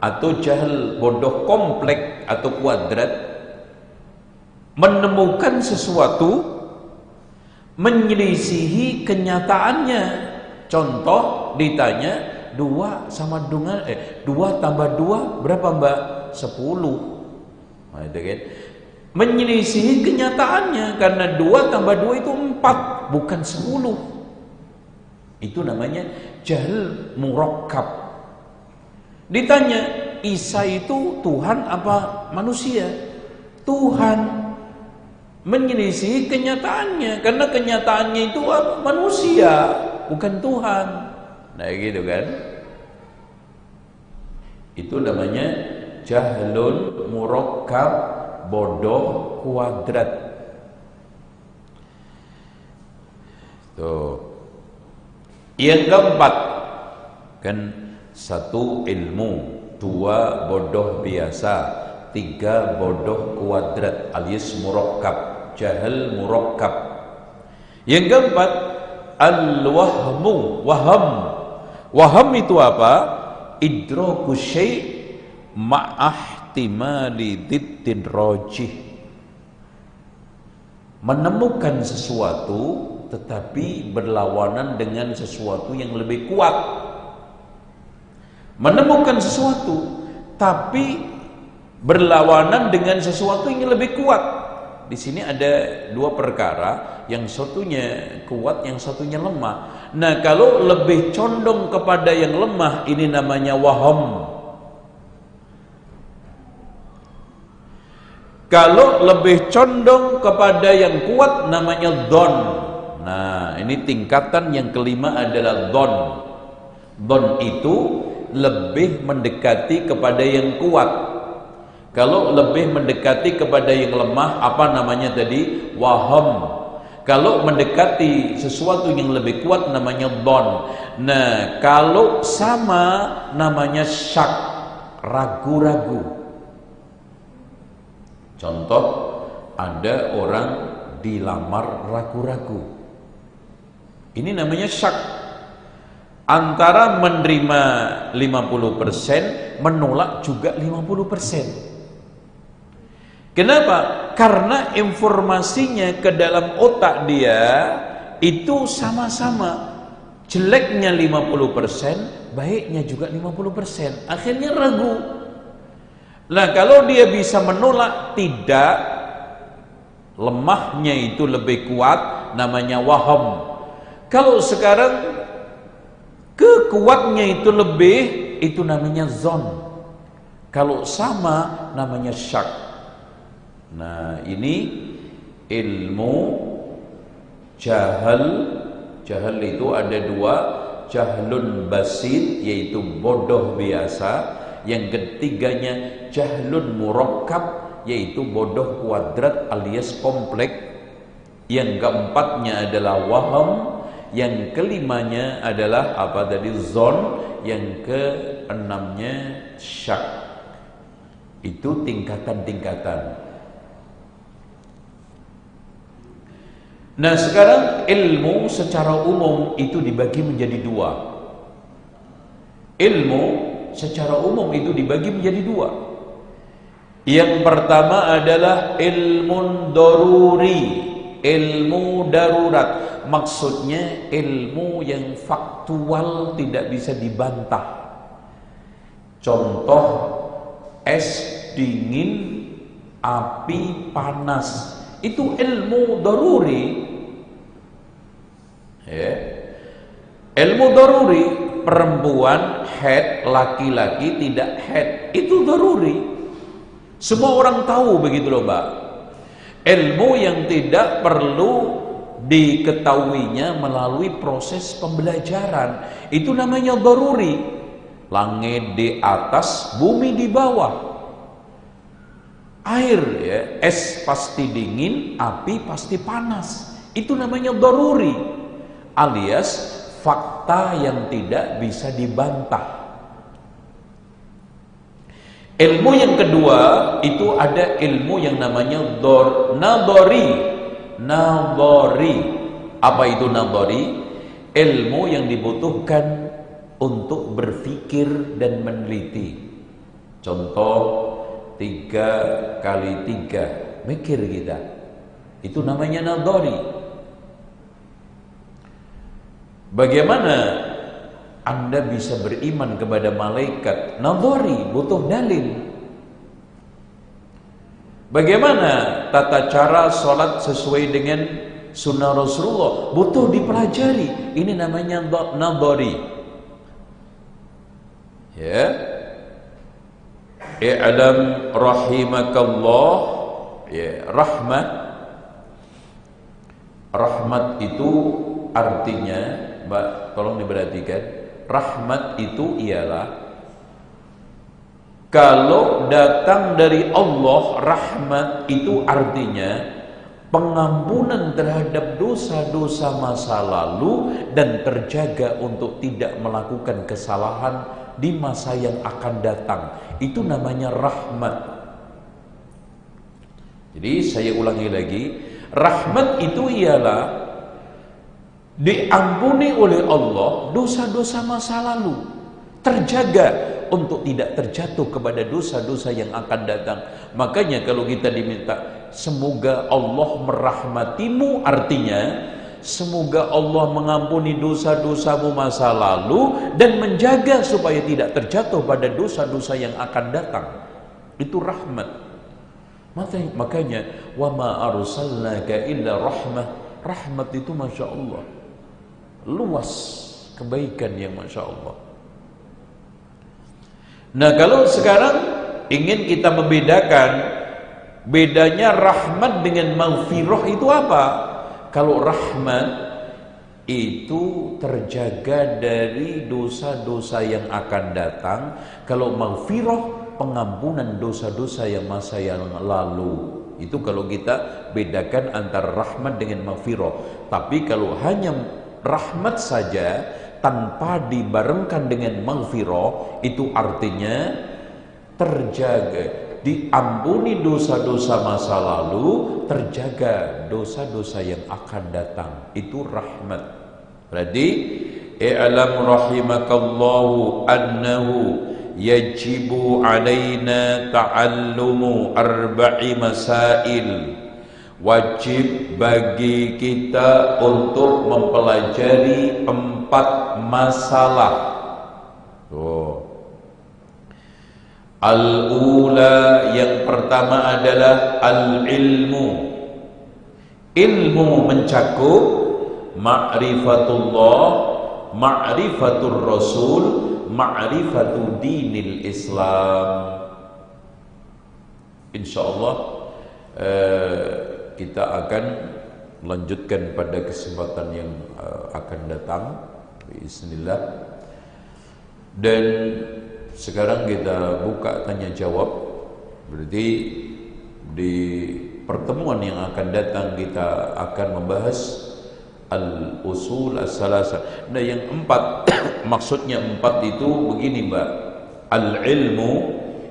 atau jahil bodoh kompleks atau kuadrat, menemukan sesuatu menyelisihi kenyataannya. Contoh, ditanya 2 tambah 2 berapa, Mbak? 10. Nah, itu kan menyelisihi kenyataannya, karena 2 tambah 2 itu 4, bukan 10. Itu namanya jahil murakkab. Ditanya, Isa itu Tuhan apa manusia? Tuhan. Menyelisihi kenyataannya, karena kenyataannya itu manusia, bukan Tuhan. Nah, gitu kan. Itu namanya jahlun murakkab, bodoh kuadrat. Tuh. Yang keempat kan, 1 ilmu, 2 bodoh biasa, 3 bodoh kuadrat alias murakkab, jahil murakkab. Yang keempat, al-wahmu, waham. Waham itu apa? Idraku syai' ma'ahtimali diddin rajih, menemukan sesuatu tetapi berlawanan dengan sesuatu yang lebih kuat. Menemukan sesuatu tapi berlawanan dengan sesuatu yang lebih kuat. Di sini ada dua perkara, yang satunya kuat, yang satunya lemah. Nah, kalau lebih condong kepada yang lemah, ini namanya waham. Kalau lebih condong kepada yang kuat, namanya dhon. Nah, ini tingkatan yang kelima adalah dhon. Dhon itu lebih mendekati kepada yang kuat. Kalau lebih mendekati kepada yang lemah, apa namanya tadi? Waham. Kalau mendekati sesuatu yang lebih kuat, namanya dhon. Nah, kalau sama, namanya syak, ragu-ragu. Contoh, ada orang dilamar ragu-ragu. Ini namanya syak. Antara menerima 50%, menolak juga 50%. Kenapa? Karena informasinya ke dalam otak dia itu sama-sama. Jeleknya 50%, baiknya juga 50%. Akhirnya ragu. Nah, kalau dia bisa menolak tidak, lemahnya itu lebih kuat, namanya waham. Kalau sekarang kekuatnya itu lebih, itu namanya zon. Kalau sama, namanya syak. Nah, ini ilmu jahal. Jahal itu ada dua, jahlun basit, yaitu bodoh biasa. Yang ketiganya jahlun murakkab, yaitu bodoh kuadrat alias kompleks. Yang keempatnya adalah waham. Yang kelimanya adalah apa tadi? Zon. Yang keenamnya syak. Itu tingkatan-tingkatan. Nah, sekarang ilmu secara umum itu dibagi menjadi dua. Ilmu secara umum itu dibagi menjadi dua. Yang pertama adalah ilmu daruri, ilmu darurat. Maksudnya ilmu yang faktual, tidak bisa dibantah. Contoh, es dingin, api panas. Itu ilmu daruri. Ya. Ilmu daruri, perempuan haid, laki-laki tidak haid, itu daruri. Semua orang tahu begitu loh, Mbak. Ilmu yang tidak perlu diketahuinya melalui proses pembelajaran, itu namanya daruri. Langit di atas, bumi di bawah. Air, ya, es pasti dingin, api pasti panas. Itu namanya daruri, alias fakta yang tidak bisa dibantah. Ilmu yang kedua itu ada ilmu yang namanya nadhari. Nadhari. Apa itu nadhari? Ilmu yang dibutuhkan untuk berpikir dan meneliti. Contoh, 3 kali 3, mikir kita. Itu namanya nadhari. Bagaimana Anda bisa beriman kepada malaikat? Nadhari, butuh dalil. Bagaimana tata cara sholat sesuai dengan sunnah Rasulullah? Butuh dipelajari. Ini namanya nadhari. Ya. I'lam rahimakallah. Ya, rahmat itu artinya, Mbak, tolong diperhatikan. Rahmat itu ialah kalau datang dari Allah, rahmat itu artinya pengampunan terhadap dosa-dosa masa lalu dan terjaga untuk tidak melakukan kesalahan di masa yang akan datang. Itu namanya rahmat. Jadi saya ulangi lagi, rahmat itu ialah diampuni oleh Allah dosa-dosa masa lalu, terjaga untuk tidak terjatuh kepada dosa-dosa yang akan datang. Makanya kalau kita diminta semoga Allah merahmatimu, artinya semoga Allah mengampuni dosa-dosamu masa lalu dan menjaga supaya tidak terjatuh pada dosa-dosa yang akan datang. Itu rahmat. Makanya wa ma arsalnaka illa rahmah. Rahmat itu Masya Allah luas, kebaikan yang Masya Allah. Nah, kalau sekarang ingin kita membedakan bedanya rahmat dengan maghfirah itu apa? Kalau rahmat itu terjaga dari dosa-dosa yang akan datang. Kalau maghfirah, pengampunan dosa-dosa yang masa yang lalu. Itu kalau kita bedakan antara rahmat dengan maghfirah. Tapi kalau hanya rahmat saja tanpa dibarengkan dengan maghfirah, itu artinya terjaga, diampuni dosa-dosa masa lalu, terjaga dosa-dosa yang akan datang. Itu rahmat. Berarti i'lam rahimakallahu annahu yajibu alaina ta'allumu arba'i masail. Wajib bagi kita untuk mempelajari 4 masalah. Al-ula, yang pertama adalah al-ilmu. Ilmu mencakup ma'rifatullah, ma'rifatur rasul, ma'rifatu dinil Islam. Insyaallah kita akan melanjutkan pada kesempatan yang akan datang, bismillah. Dan sekarang kita buka tanya jawab. Berarti di pertemuan yang akan datang kita akan membahas al-usul as-salasa. Nah, yang 4 maksudnya 4 itu begini, Mbak. Al-ilmu,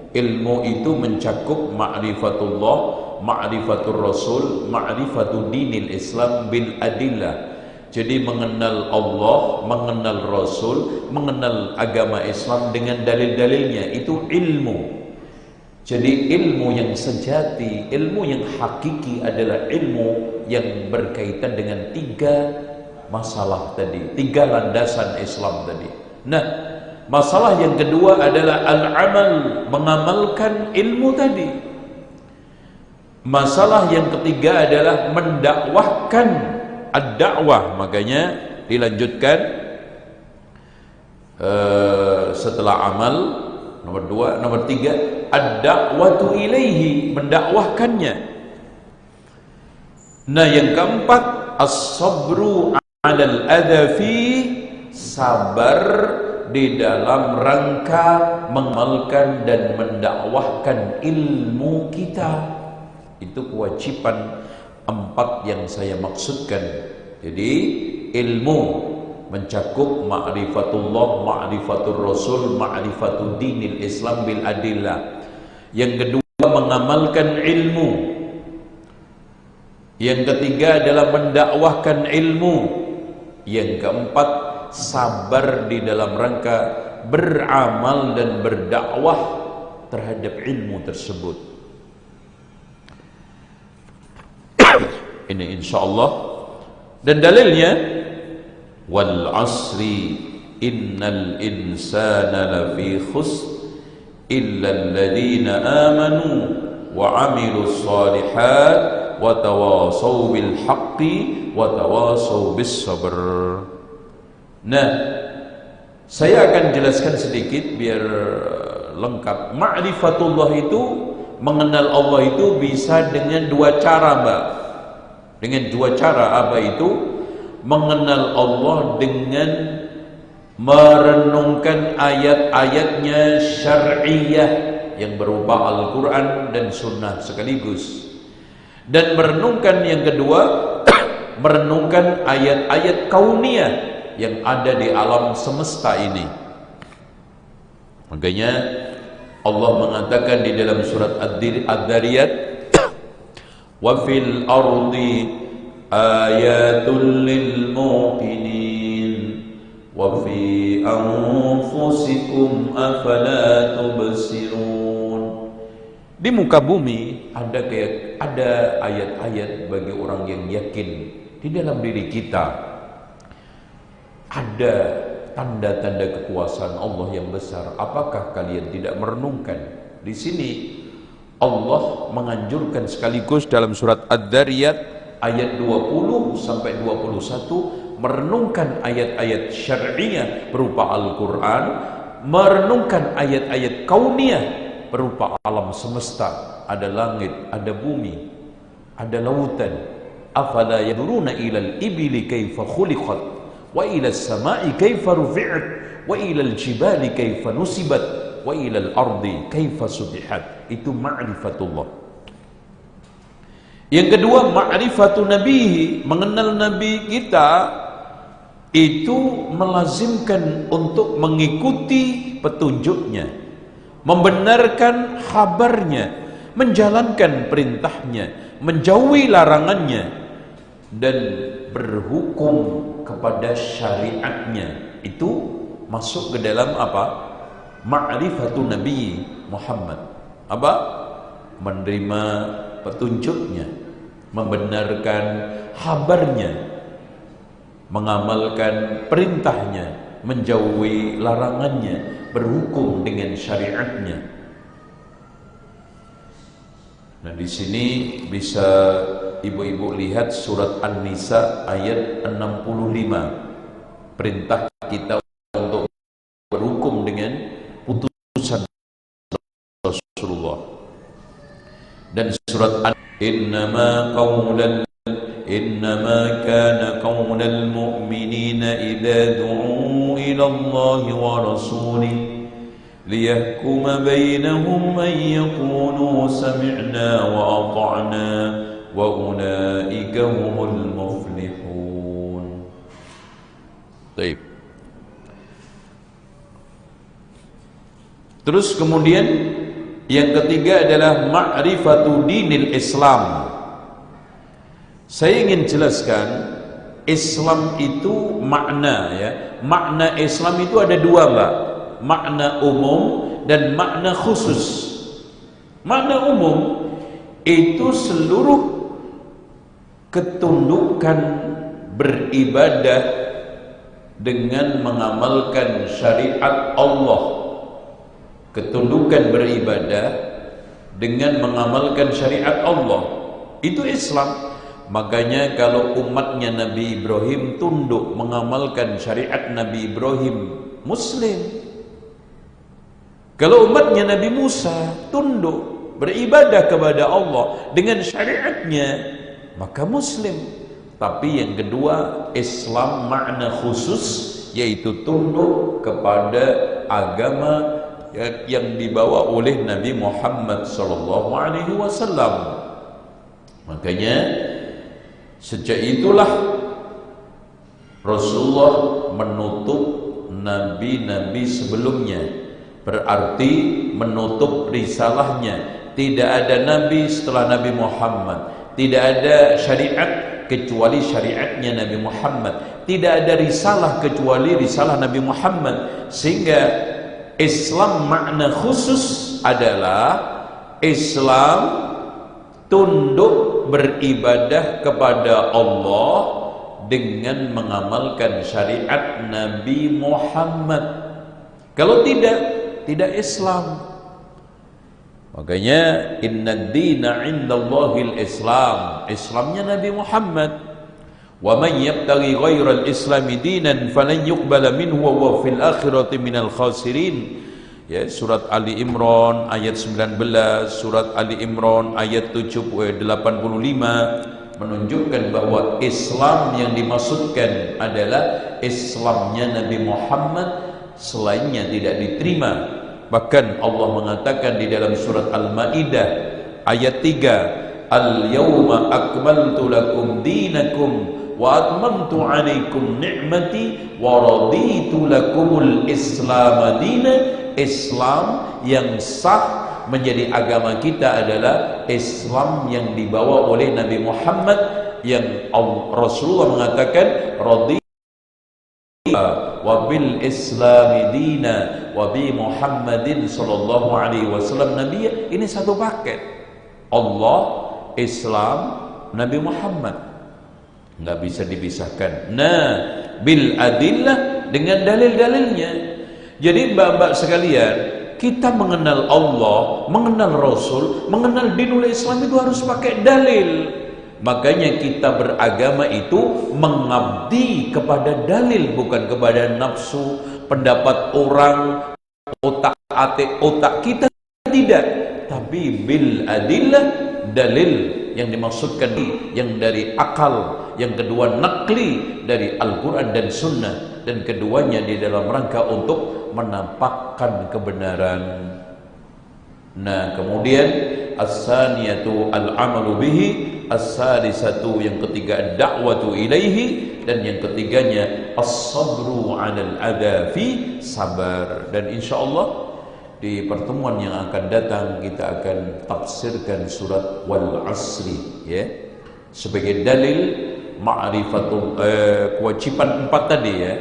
ilmu itu mencakup ma'rifatullah, ma'rifatur rasul, ma'rifatu dinil Islam bil adillah. Jadi mengenal Allah, mengenal Rasul, mengenal agama Islam dengan dalil-dalilnya, itu ilmu. Jadi ilmu yang sejati, ilmu yang hakiki adalah ilmu yang berkaitan dengan 3 masalah tadi, 3 landasan Islam tadi. Nah, masalah yang kedua adalah al-amal, mengamalkan ilmu tadi. Masalah yang ketiga adalah mendakwahkan ad-da'wah. Makanya dilanjutkan setelah amal, nomor 2, nomor 3 ad-da'watu ilaihi, mendakwahkannya. Nah, yang keempat as-sabru 'alal adzafi, sabar di dalam rangka mengamalkan dan mendakwahkan ilmu kita. Itu kewajiban 4 yang saya maksudkan. Jadi ilmu mencakup ma'rifatullah, ma'rifatur rasul, ma'rifatud dinil Islam bil adillah. Yang kedua mengamalkan ilmu. Yang ketiga adalah mendakwahkan ilmu. Yang keempat sabar di dalam rangka beramal dan berdakwah terhadap ilmu tersebut. Ini insyaallah. Dan dalilnya wal asri innal insana lafi khusr illa alladhina amanu wa amilus shalihat wa tawasaw bil haqqi wa tawasaw bis sabr. Nah, saya akan jelaskan sedikit biar lengkap. Ma'rifatullah itu, mengenal Allah itu bisa dengan 2 cara, Mbak. Dengan 2 cara. Apa itu? Mengenal Allah dengan merenungkan ayat-ayatnya syar'iyah yang berupa Al-Quran dan Sunnah sekaligus. Dan merenungkan yang kedua, merenungkan ayat-ayat kauniyah yang ada di alam semesta ini. Makanya Allah mengatakan di dalam surat Ad-Dariyat, wa fil ardi ayatul lil muqinin wa fi anfusikum afala tubsirun. Di muka bumi ada ayat-ayat bagi orang yang yakin. Di dalam diri kita ada tanda-tanda kekuasaan Allah yang besar. Apakah kalian tidak merenungkan? Di sini Allah menganjurkan sekaligus dalam surat Ad-Dzariyat ayat 20 sampai 21 merenungkan ayat-ayat syar'iyah berupa Al-Qur'an, merenungkan ayat-ayat kauniyah berupa alam semesta, ada langit, ada bumi, ada lautan. Afala yaduruna ilal ibili kaifa khuliqat wa ilal samai kaifa rufi'at wa ilal jibali kaifa nusibat wa ilal ardi kaifa subihat. Itu ma'rifatullah. Yang kedua, ma'rifatu nabihi, mengenal nabi kita itu melazimkan untuk mengikuti petunjuknya, membenarkan kabarnya, menjalankan perintahnya, menjauhi larangannya, dan berhukum kepada syariatnya. Itu masuk ke dalam apa? Ma'rifatu Nabi Muhammad. Apa? Menerima petunjuknya, membenarkan kabarnya, mengamalkan perintahnya, menjauhi larangannya, berhukum dengan syariatnya. Nah, di sini bisa ibu-ibu lihat surat An-Nisa ayat 65. Perintah kita untuk berhukum dengan putusan Rasulullah. Dan surat innama kana qaulal mu'minina idza du'u ila Allah wa rasulih liyahkuma bainahum an yaqulu sami'na wa ata'na wa ulaika humul muflihun. Baik. Terus kemudian yang ketiga adalah ma'rifatu dinil Islam. Saya ingin jelaskan Islam itu makna, ya. Makna Islam itu ada dua, Mbak. Makna umum dan makna khusus. Makna umum itu seluruh ketundukan beribadah dengan mengamalkan syariat Allah. Ketundukan beribadah dengan mengamalkan syariat Allah, itu Islam. Makanya kalau umatnya Nabi Ibrahim tunduk mengamalkan syariat Nabi Ibrahim, Muslim. Kalau umatnya Nabi Musa tunduk beribadah kepada Allah dengan syariatnya, maka Muslim. Tapi yang kedua, Islam makna khusus, yaitu tunduk kepada agama yang dibawa oleh Nabi Muhammad SAW. Makanya sejak itulah Rasulullah menutup nabi-nabi sebelumnya, berarti menutup risalahnya. Tidak ada nabi setelah Nabi Muhammad, tidak ada syariat kecuali syariatnya Nabi Muhammad, tidak ada risalah kecuali risalah Nabi Muhammad. Sehingga Islam makna khusus adalah Islam tunduk beribadah kepada Allah dengan mengamalkan syariat Nabi Muhammad. Kalau tidak Islam. Makanya inna dina indallahil Islam. Islamnya Nabi Muhammad. Wa man yabtaghi ghairal islami dinan falan yuqbala minhu wa huwa fil akhirati minal khasirin. Ya, surat Ali Imran ayat 19, surat Ali Imran ayat 85 menunjukkan bahwa Islam yang dimaksudkan adalah Islamnya Nabi Muhammad, selainnya tidak diterima. Bahkan Allah mengatakan di dalam surat Al-Maidah ayat 3, Al-yawma akmaltu lakum dinakum wa atmamtu alaikum ni'mati wa raditu lakumul islam dina. Islam yang sah menjadi agama kita adalah Islam yang dibawa oleh Nabi Muhammad, yang Rasulullah mengatakan radhiya wa bil islami dina wa bi Muhammadin sallallahu alaihi wasallam nabiyya. Ini satu paket. Allah, Islam, Nabi Muhammad, nggak bisa dipisahkan. Nah, bil adillah, dengan dalil-dalilnya. Jadi mbak-mbak sekalian, kita mengenal Allah, mengenal Rasul, mengenal dinul Islam itu harus pakai dalil. Makanya kita beragama itu mengabdi kepada dalil, bukan kepada nafsu, pendapat orang, otak-atik otak kita, tidak. Tapi bil adillah, dalil yang dimaksudkan yang dari akal, yang kedua nakli dari Al-Quran dan Sunnah, dan keduanya di dalam rangka untuk menampakkan kebenaran. Nah, kemudian as-saniyatu al-amalu bihi, as-salisatu yang ketiga ad-da'watu ilaihi, dan yang ketiganya as-sabru 'alal adha fi, sabar. Dan insyaallah di pertemuan yang akan datang kita akan tafsirkan surat Wal Asri, ya, sebagai dalil ma'rifatul kewajiban 4 tadi, ya.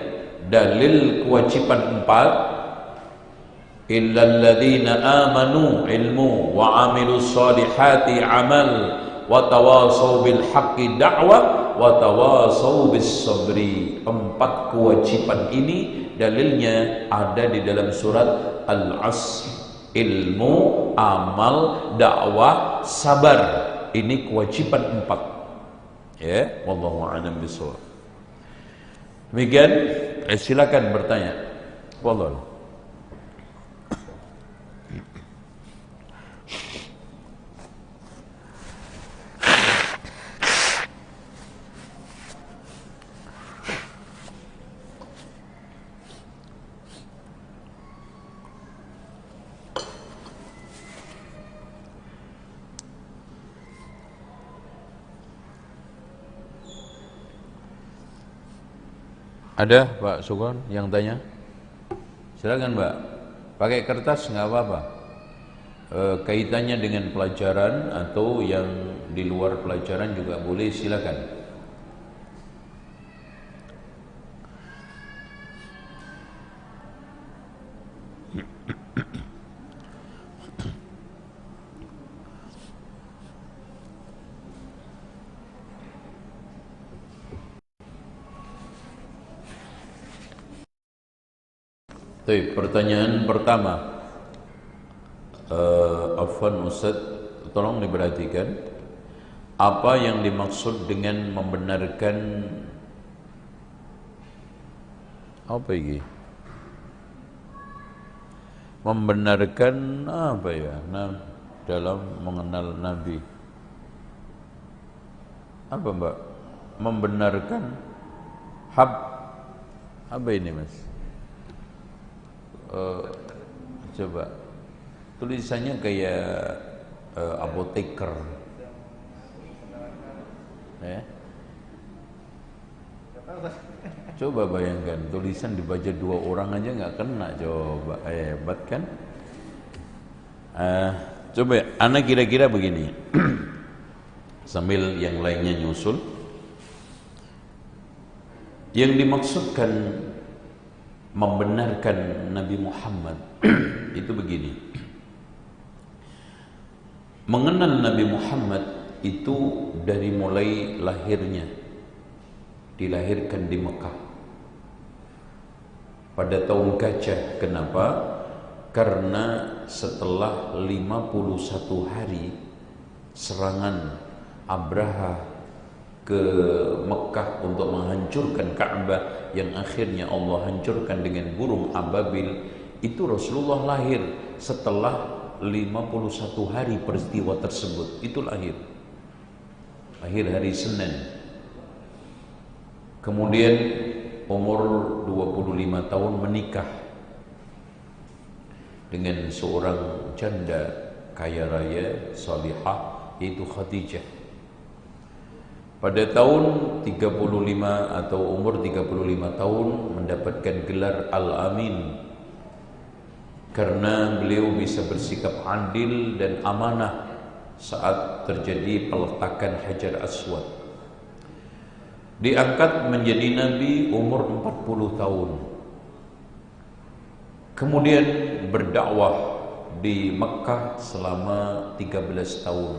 Dalil kewajiban 4, illal ladzina amanu ilmu wa amilus solihati amal wa tawasau bil haqqi da'wah wa tawasau bis sabri. 4 kewajiban ini dalilnya ada di dalam surat Al-Asr. Ilmu, amal, dakwah, sabar. Ini kewajiban 4. Ya, wallahu a'lam bishawab. Demikian, silakan bertanya. Wallahu. Ada Pak Sukron yang tanya? Silakan Mbak. Pakai kertas nggak apa-apa. Kaitannya dengan pelajaran atau yang di luar pelajaran juga boleh, silakan. Baik, pertanyaan pertama, Afwan Ustaz, tolong diperhatikan, apa yang dimaksud dengan membenarkan apa ini? Membenarkan apa ya? Nah, dalam mengenal Nabi. Apa Mbak? Membenarkan apa ini Mas? Coba tulisannya kayak apoteker, ya. Coba bayangkan tulisan dibaca 2 orang aja nggak kena, coba hebat kan? Coba anak kira-kira begini, sambil yang lainnya nyusul. Yang dimaksudkan membenarkan Nabi Muhammad itu begini. Mengenal Nabi Muhammad itu dari mulai lahirnya, dilahirkan di Mekah pada tahun gajah. Kenapa? Karena setelah 51 hari serangan Abraha ke Mekah untuk menghancurkan Ka'bah, yang akhirnya Allah hancurkan dengan burung ababil, itu Rasulullah lahir setelah 51 hari peristiwa tersebut. Itu lahir hari Senin. Kemudian umur 25 tahun menikah dengan seorang janda kaya raya salihah, yaitu Khadijah. Pada tahun 35 atau umur 35 tahun mendapatkan gelar Al-Amin, karena beliau bisa bersikap adil dan amanah saat terjadi peletakan Hajar Aswad. Diangkat menjadi Nabi umur 40 tahun. Kemudian berdakwah di Mekah selama 13 tahun.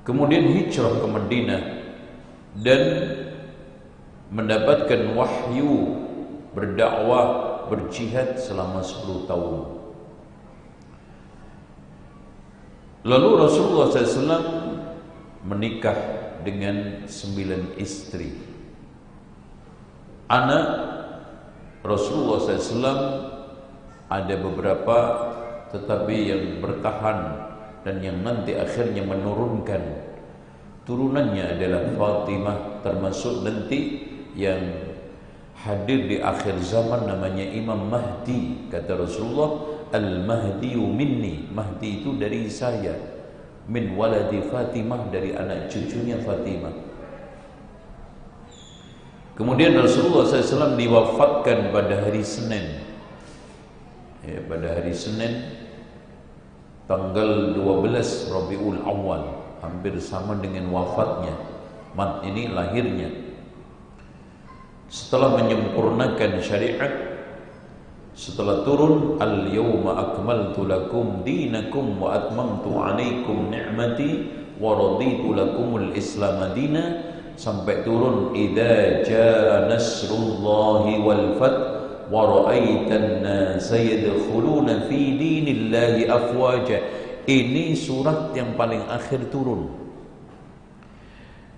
Kemudian hijrah ke Madinah dan mendapatkan wahyu, berdakwah, berjihad selama 10 tahun. Lalu Rasulullah SAW menikah dengan 9 istri. Anak Rasulullah SAW ada beberapa, tetapi yang bertahan dan yang nanti akhirnya menurunkan turunannya adalah Fatimah, termasuk nanti yang hadir di akhir zaman namanya Imam Mahdi. Kata Rasulullah, Al-Mahdiyu minni, Mahdi itu dari saya, min waladi Fatimah, dari anak cucunya Fatimah. Kemudian Rasulullah SAW diwafatkan pada hari Senin, pada hari Senin tanggal 12 Rabiul Awal, hampir sama dengan wafatnya, ini lahirnya. Setelah menyempurnakan syariat, setelah turun al-yawma akmaltu lakum dinakum wa atmamtu alaikum ni'mati wa raditu lakumul islam madina, sampai turun idza jaa nasrullahi wal fath wa ra'aitan nasa yadkhuluna fi dinillahi afwaja. Ini surat yang paling akhir turun.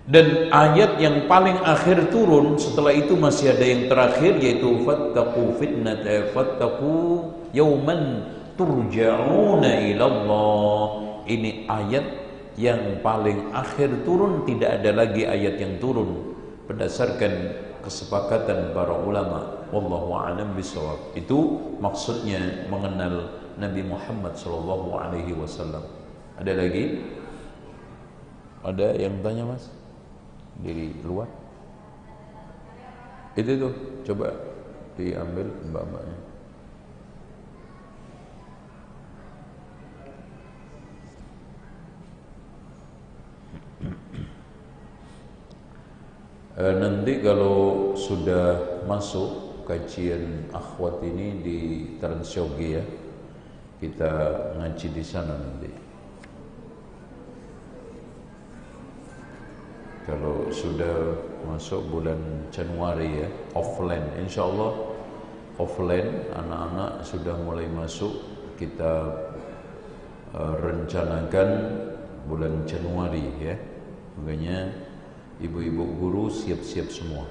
Dan ayat yang paling akhir turun setelah itu masih ada yang terakhir, yaitu fattaqu fitnata fattaqu yauman turja'una ila Allah. Ini ayat yang paling akhir turun, tidak ada lagi ayat yang turun berdasarkan kesepakatan para ulama. Wallahu a'lam bishawab. Itu maksudnya mengenal Nabi Muhammad sallallahu alaihi wasallam. Ada lagi? Ada yang tanya, Mas? Dari luar itu tuh, coba diambil mbak-mbaknya. Nanti kalau sudah masuk kajian akhwat ini di Transyogi ya, kita ngaji di sana nanti. Kalau sudah masuk bulan Januari ya, offline, insya Allah offline, anak-anak sudah mulai masuk. Kita rencanakan bulan Januari ya, makanya ibu-ibu guru siap-siap semua.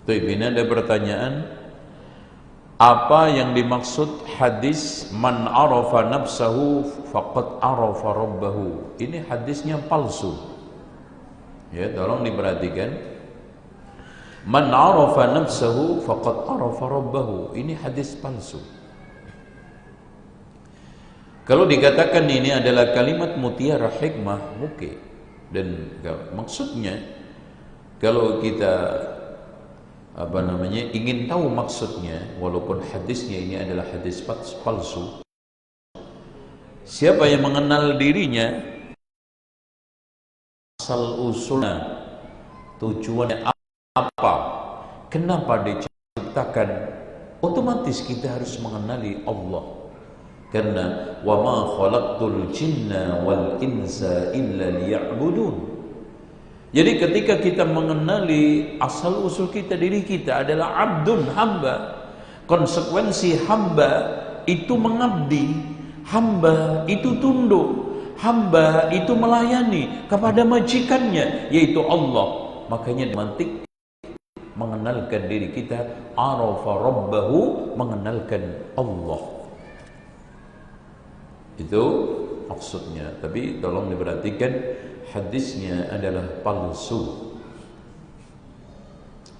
Tuh, ini ada pertanyaan, apa yang dimaksud hadis man arafa nafsahu faqad arafa rabbahu? Ini hadisnya palsu. Ya, tolong diperhatikan. Man arafa nafsahu faqad arafa rabbahu. Ini hadis palsu. Kalau dikatakan ini adalah kalimat mutiara hikmah, oke. Dan maksudnya kalau kita ingin tahu maksudnya, walaupun hadisnya ini adalah hadis palsu, siapa yang mengenal dirinya, asal usulnya, tujuannya apa, kenapa diciptakan, otomatis kita harus mengenali Allah. Karena wa ma khalaqtul jinna wal insa illa liya'budun. Jadi ketika kita mengenali asal usul kita, diri kita adalah abdun, hamba. Konsekuensi hamba itu mengabdi, hamba itu tunduk, hamba itu melayani kepada majikannya, yaitu Allah. Makanya mantik mengenalkan diri kita, arafa rabbahu, mengenalkan Allah. Itu maksudnya. Tapi tolong diperhatikan, hadisnya adalah palsu.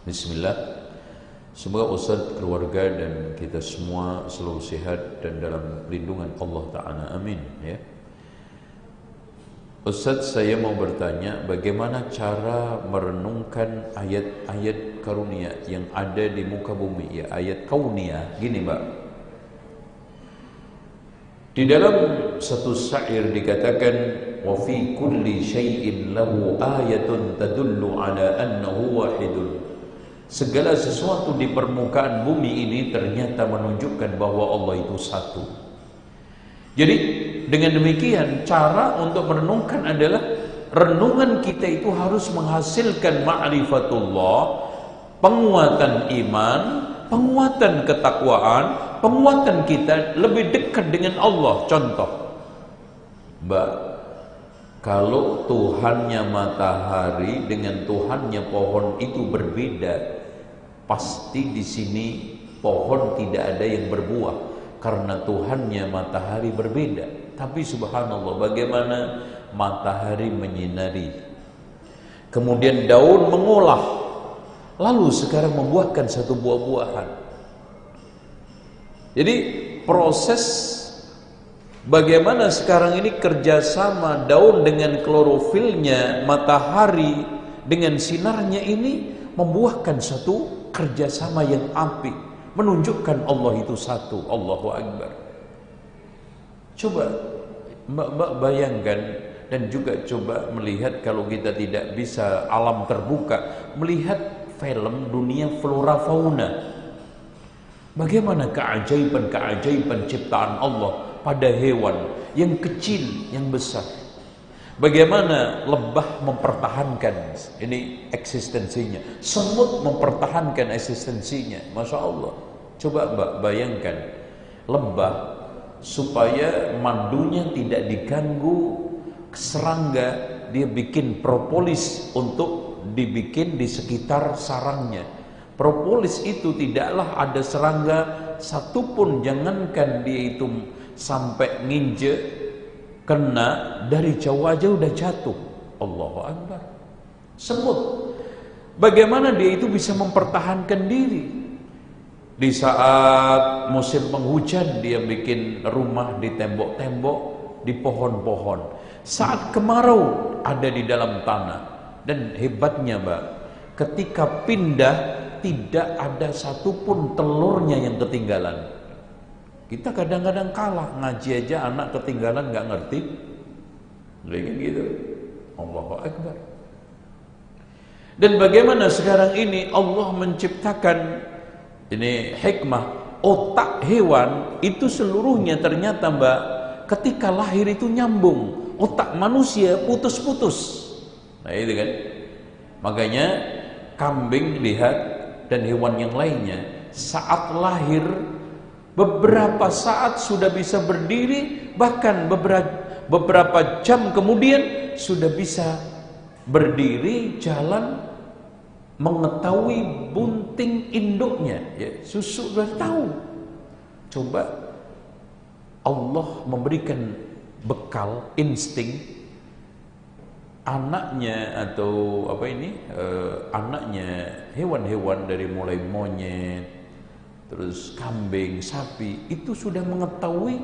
Bismillah. Semoga Ustaz, keluarga dan kita semua selalu sehat dan dalam lindungan Allah Ta'ala. Amin ya. Ustaz, saya mau bertanya, bagaimana cara merenungkan ayat-ayat karunia yang ada di muka bumi, ya, ayat kauniyah. Gini Mbak, di dalam satu syair dikatakan, wa fi kulli syai'in lahu ayatun tadullu ala annahu wahidun. Segala sesuatu di permukaan bumi ini ternyata menunjukkan bahwa Allah itu satu. Jadi dengan demikian cara untuk merenungkan adalah renungan kita itu harus menghasilkan ma'rifatullah, penguatan iman, penguatan ketakwaan, penguatan kita lebih dekat dengan Allah. Contoh, Mbak, kalau Tuhannya matahari dengan Tuhannya pohon itu berbeda, pasti di sini pohon tidak ada yang berbuah karena Tuhannya matahari berbeda. Tapi subhanallah, bagaimana matahari menyinari, kemudian daun mengolah, lalu sekarang membuahkan satu buah-buahan. Jadi proses bagaimana sekarang ini kerjasama daun dengan klorofilnya, matahari dengan sinarnya ini membuahkan satu kerjasama yang apik, menunjukkan Allah itu satu. Allahu Akbar. Coba Mbak bayangkan dan juga coba melihat, kalau kita tidak bisa alam terbuka, melihat film dunia flora fauna. Bagaimana keajaiban-keajaiban ciptaan Allah pada hewan yang kecil, yang besar. Bagaimana lebah mempertahankan ini eksistensinya, semut mempertahankan eksistensinya. Masya Allah. Coba Mbak bayangkan lebah, supaya mandunya tidak diganggu serangga, dia bikin propolis untuk dibikin di sekitar sarangnya. Propolis itu tidaklah ada serangga satupun, jangankan dia itu sampai nginjek, kena dari jauh aja udah jatuh. Allahu Akbar. Semut, bagaimana dia itu bisa mempertahankan diri? Di saat musim penghujan dia bikin rumah di tembok-tembok, di pohon-pohon. Saat kemarau ada di dalam tanah. Dan hebatnya Mbak, ketika pindah tidak ada satupun telurnya yang ketinggalan. Kita kadang-kadang kalah, ngaji aja anak ketinggalan nggak ngerti. Kayak gitu. Allahu Akbar. Dan bagaimana sekarang ini Allah menciptakan ini hikmah, otak hewan itu seluruhnya ternyata Mbak, ketika lahir itu nyambung. Otak manusia putus-putus. Nah itu kan. Makanya kambing lihat dan hewan yang lainnya saat lahir beberapa saat sudah bisa berdiri, bahkan beberapa jam kemudian sudah bisa berdiri, jalan, mengetahui bunting induknya, ya, susu sudah tahu. Coba Allah memberikan bekal insting anaknya atau apa ini anaknya hewan-hewan dari mulai monyet, terus kambing, sapi, itu sudah mengetahui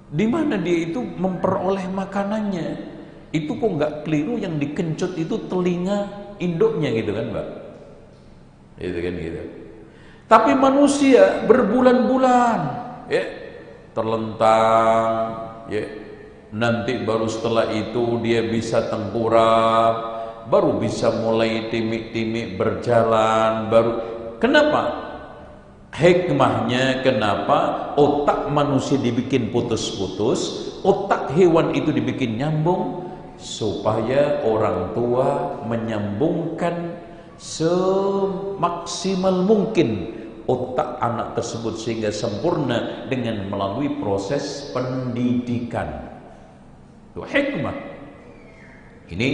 di mana dia itu memperoleh makanannya. Itu kok nggak keliru, yang dikencut itu telinga induknya gitu kan Mbak, itu kan gitu. Tapi manusia berbulan-bulan ya terlentang ya, nanti baru setelah itu dia bisa tengkurap, baru bisa mulai timik-timik berjalan, baru. Kenapa? Hikmahnya kenapa otak manusia dibikin putus-putus, otak hewan itu dibikin nyambung, supaya orang tua menyambungkan semaksimal mungkin otak anak tersebut sehingga sempurna dengan melalui proses pendidikan. Itu hikmah. Ini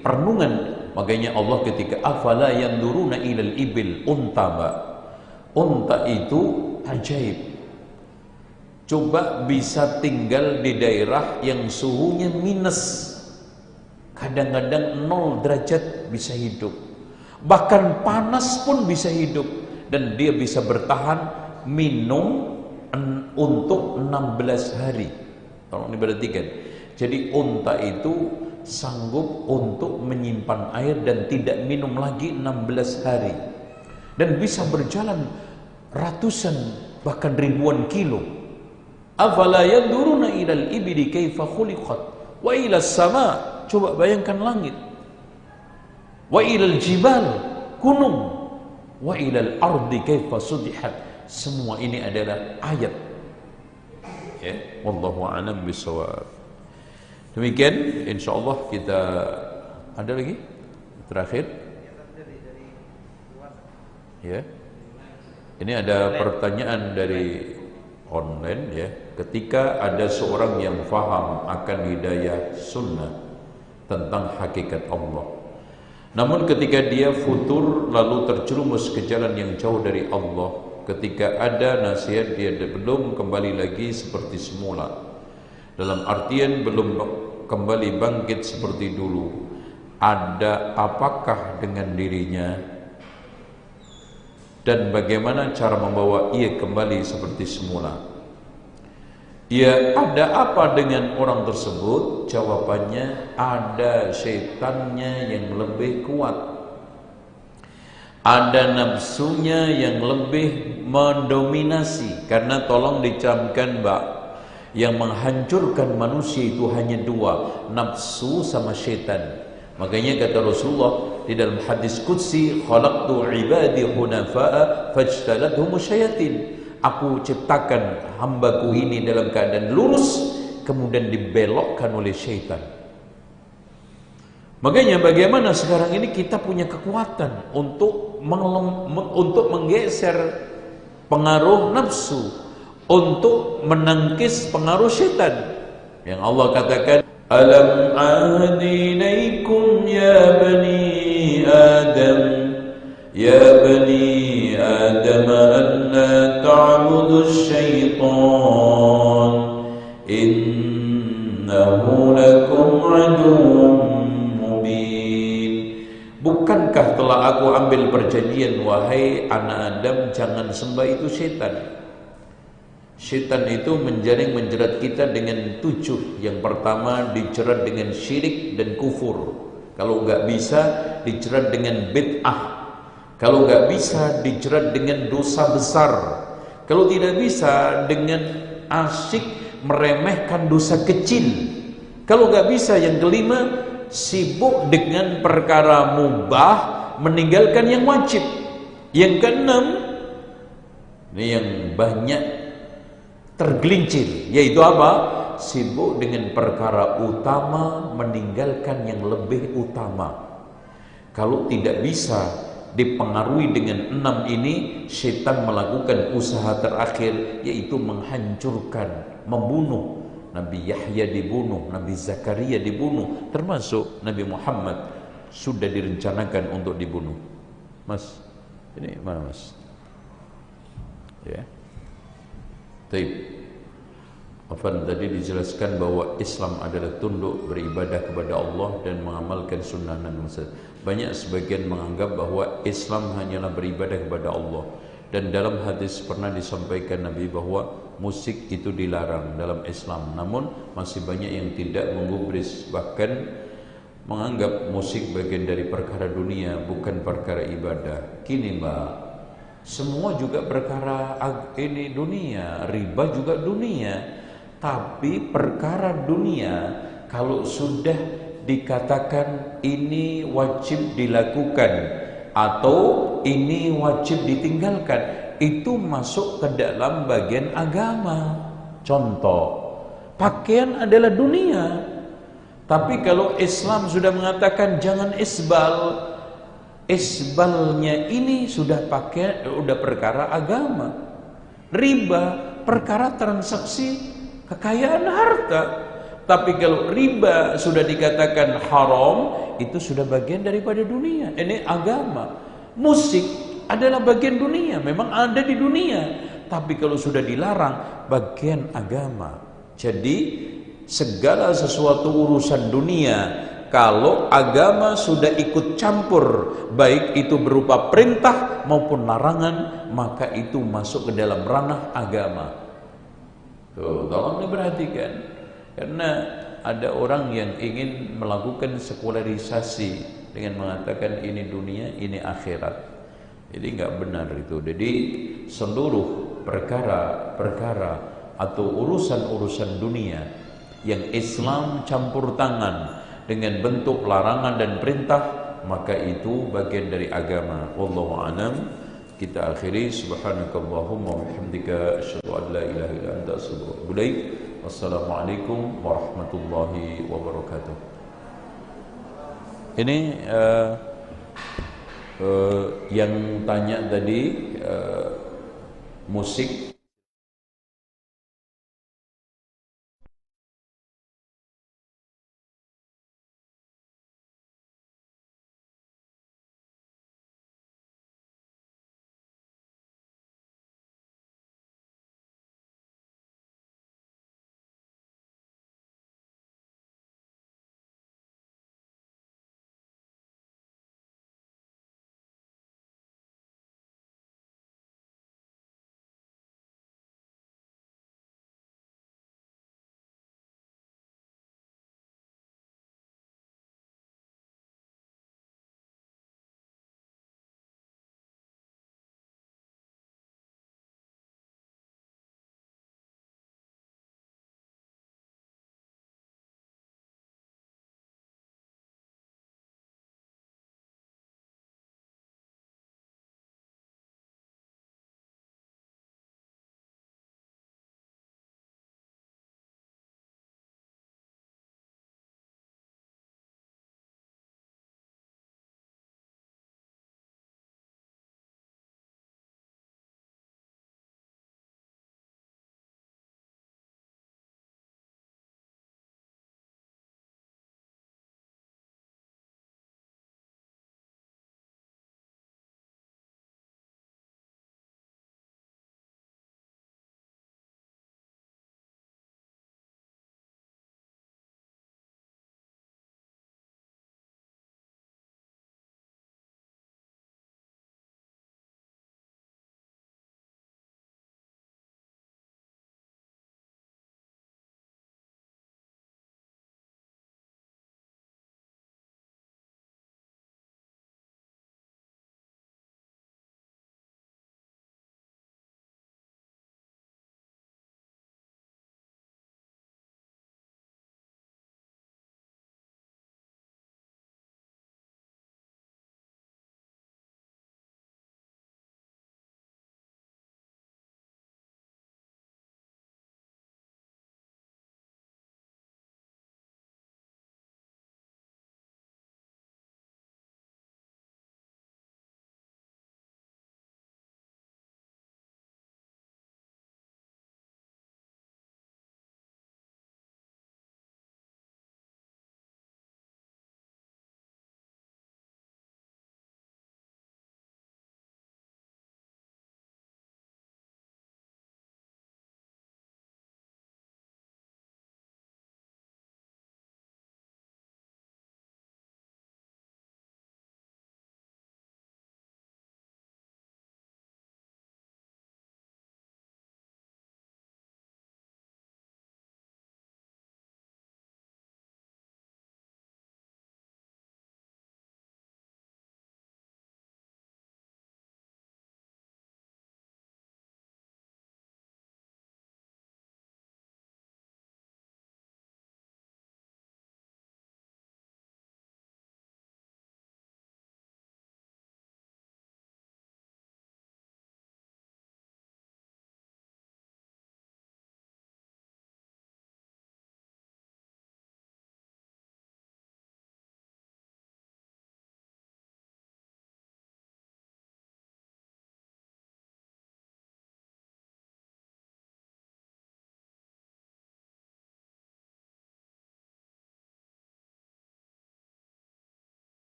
perenungan. Makanya Allah ketika afala yanduruna ilal ibil, unta Mbak, unta itu ajaib. Coba bisa tinggal di daerah yang suhunya minus, kadang-kadang 0 derajat bisa hidup, bahkan panas pun bisa hidup, dan dia bisa bertahan minum untuk 16 hari. Tolong diperhatikan. Jadi unta itu sanggup untuk menyimpan air dan tidak minum lagi 16 hari, dan bisa berjalan ratusan bahkan ribuan kilo. Afala yanduruna ilal ibili kaifa khuliqat wa ilas sama. Coba bayangkan langit. Wa ilal jibal, gunung. wa ilal ardi kaifa sudihat. Semua ini adalah ayat. Ya, wallahu a'lam bishawab. Demikian insyaallah kita ada lagi terakhir. Ya. Ini ada pertanyaan dari online ya. Ketika ada seorang yang faham akan hidayah sunnah tentang hakikat Allah, namun ketika dia futur lalu terjerumus ke jalan yang jauh dari Allah, ketika ada nasihat dia belum kembali lagi seperti semula, dalam artian belum kembali bangkit seperti dulu, ada apakah dengan dirinya dan bagaimana cara membawa ia kembali seperti semula? Ya, ada apa dengan orang tersebut? Jawabannya, ada syaitannya yang lebih kuat, ada nafsunya yang lebih mendominasi. Karena tolong dicamkan Mbak, yang menghancurkan manusia itu hanya dua, nafsu sama syaitan. Makanya kata Rasulullah di dalam hadis qudsi, khalaqtu ibadi hunafa'a fajtalathum syayatin. Aku ciptakan hambaku ini dalam keadaan lurus, kemudian dibelokkan oleh syaitan. Makanya bagaimana sekarang ini kita punya kekuatan untuk menggeser pengaruh nafsu, untuk menangkis pengaruh syaitan. Yang Allah katakan, alam ahdi ilaikum ya bani Adam, ya bani Adam an la ta'budu syaitan innahu lakum aduwwun mubin. Bukankah telah aku ambil perjanjian, wahai anak Adam, jangan sembah itu syaitan. Syaitan itu menjerat kita dengan 7. Yang pertama dijerat dengan syirik dan kufur. Kalau enggak bisa dijerat dengan bid'ah. Kalau enggak bisa dijerat dengan dosa besar. Kalau tidak bisa dengan asyik meremehkan dosa kecil. Kalau enggak bisa yang kelima, sibuk dengan perkara mubah, meninggalkan yang wajib. Yang keenam, ini yang banyak tergelincir, yaitu apa? Sibuk dengan perkara utama, meninggalkan yang lebih utama. Kalau tidak bisa dipengaruhi dengan 6 ini, syaitan melakukan usaha terakhir, yaitu menghancurkan, membunuh. Nabi Yahya dibunuh, Nabi Zakaria dibunuh, termasuk Nabi Muhammad sudah direncanakan untuk dibunuh. Mas, ini mana Mas? Ya. Baik. Afan, tadi dijelaskan bahwa Islam adalah tunduk beribadah kepada Allah dan mengamalkan sunnah Nabi Muhammad. Banyak sebagian menganggap bahwa Islam hanyalah beribadah kepada Allah. Dan dalam hadis pernah disampaikan Nabi bahwa musik itu dilarang dalam Islam. Namun masih banyak yang tidak menggubris, bahkan menganggap musik bagian dari perkara dunia, bukan perkara ibadah. Kini Mbak, semua juga perkara ini dunia, riba juga dunia. Tapi perkara dunia kalau sudah dikatakan ini wajib dilakukan atau ini wajib ditinggalkan, itu masuk ke dalam bagian agama. Contoh, pakaian adalah dunia. Tapi kalau Islam sudah mengatakan jangan isbal, isbalnya ini sudah perkara agama. Riba perkara transaksi kekayaan harta. Tapi kalau riba sudah dikatakan haram, itu sudah bagian daripada dunia. Ini agama. Musik adalah bagian dunia, memang ada di dunia. Tapi kalau sudah dilarang, bagian agama. Jadi segala sesuatu urusan dunia, kalau agama sudah ikut campur, baik itu berupa perintah maupun larangan, maka itu masuk ke dalam ranah agama. Tuh, tolong diperhatikan. Karena ada orang yang ingin melakukan sekularisasi dengan mengatakan ini dunia, ini akhirat. Jadi enggak benar itu. Jadi seluruh perkara-perkara atau urusan-urusan dunia yang Islam campur tangan dengan bentuk larangan dan perintah, maka itu bagian dari agama. Wallahu a'lam kita akhiri. Subhanakallahumma wa bihamdika asyhadu an la ilaha illa anta astaghfiruka wa atubu ilaik. Wassalamualaikum warahmatullahi wabarakatuh. Ini yang tanya tadi musik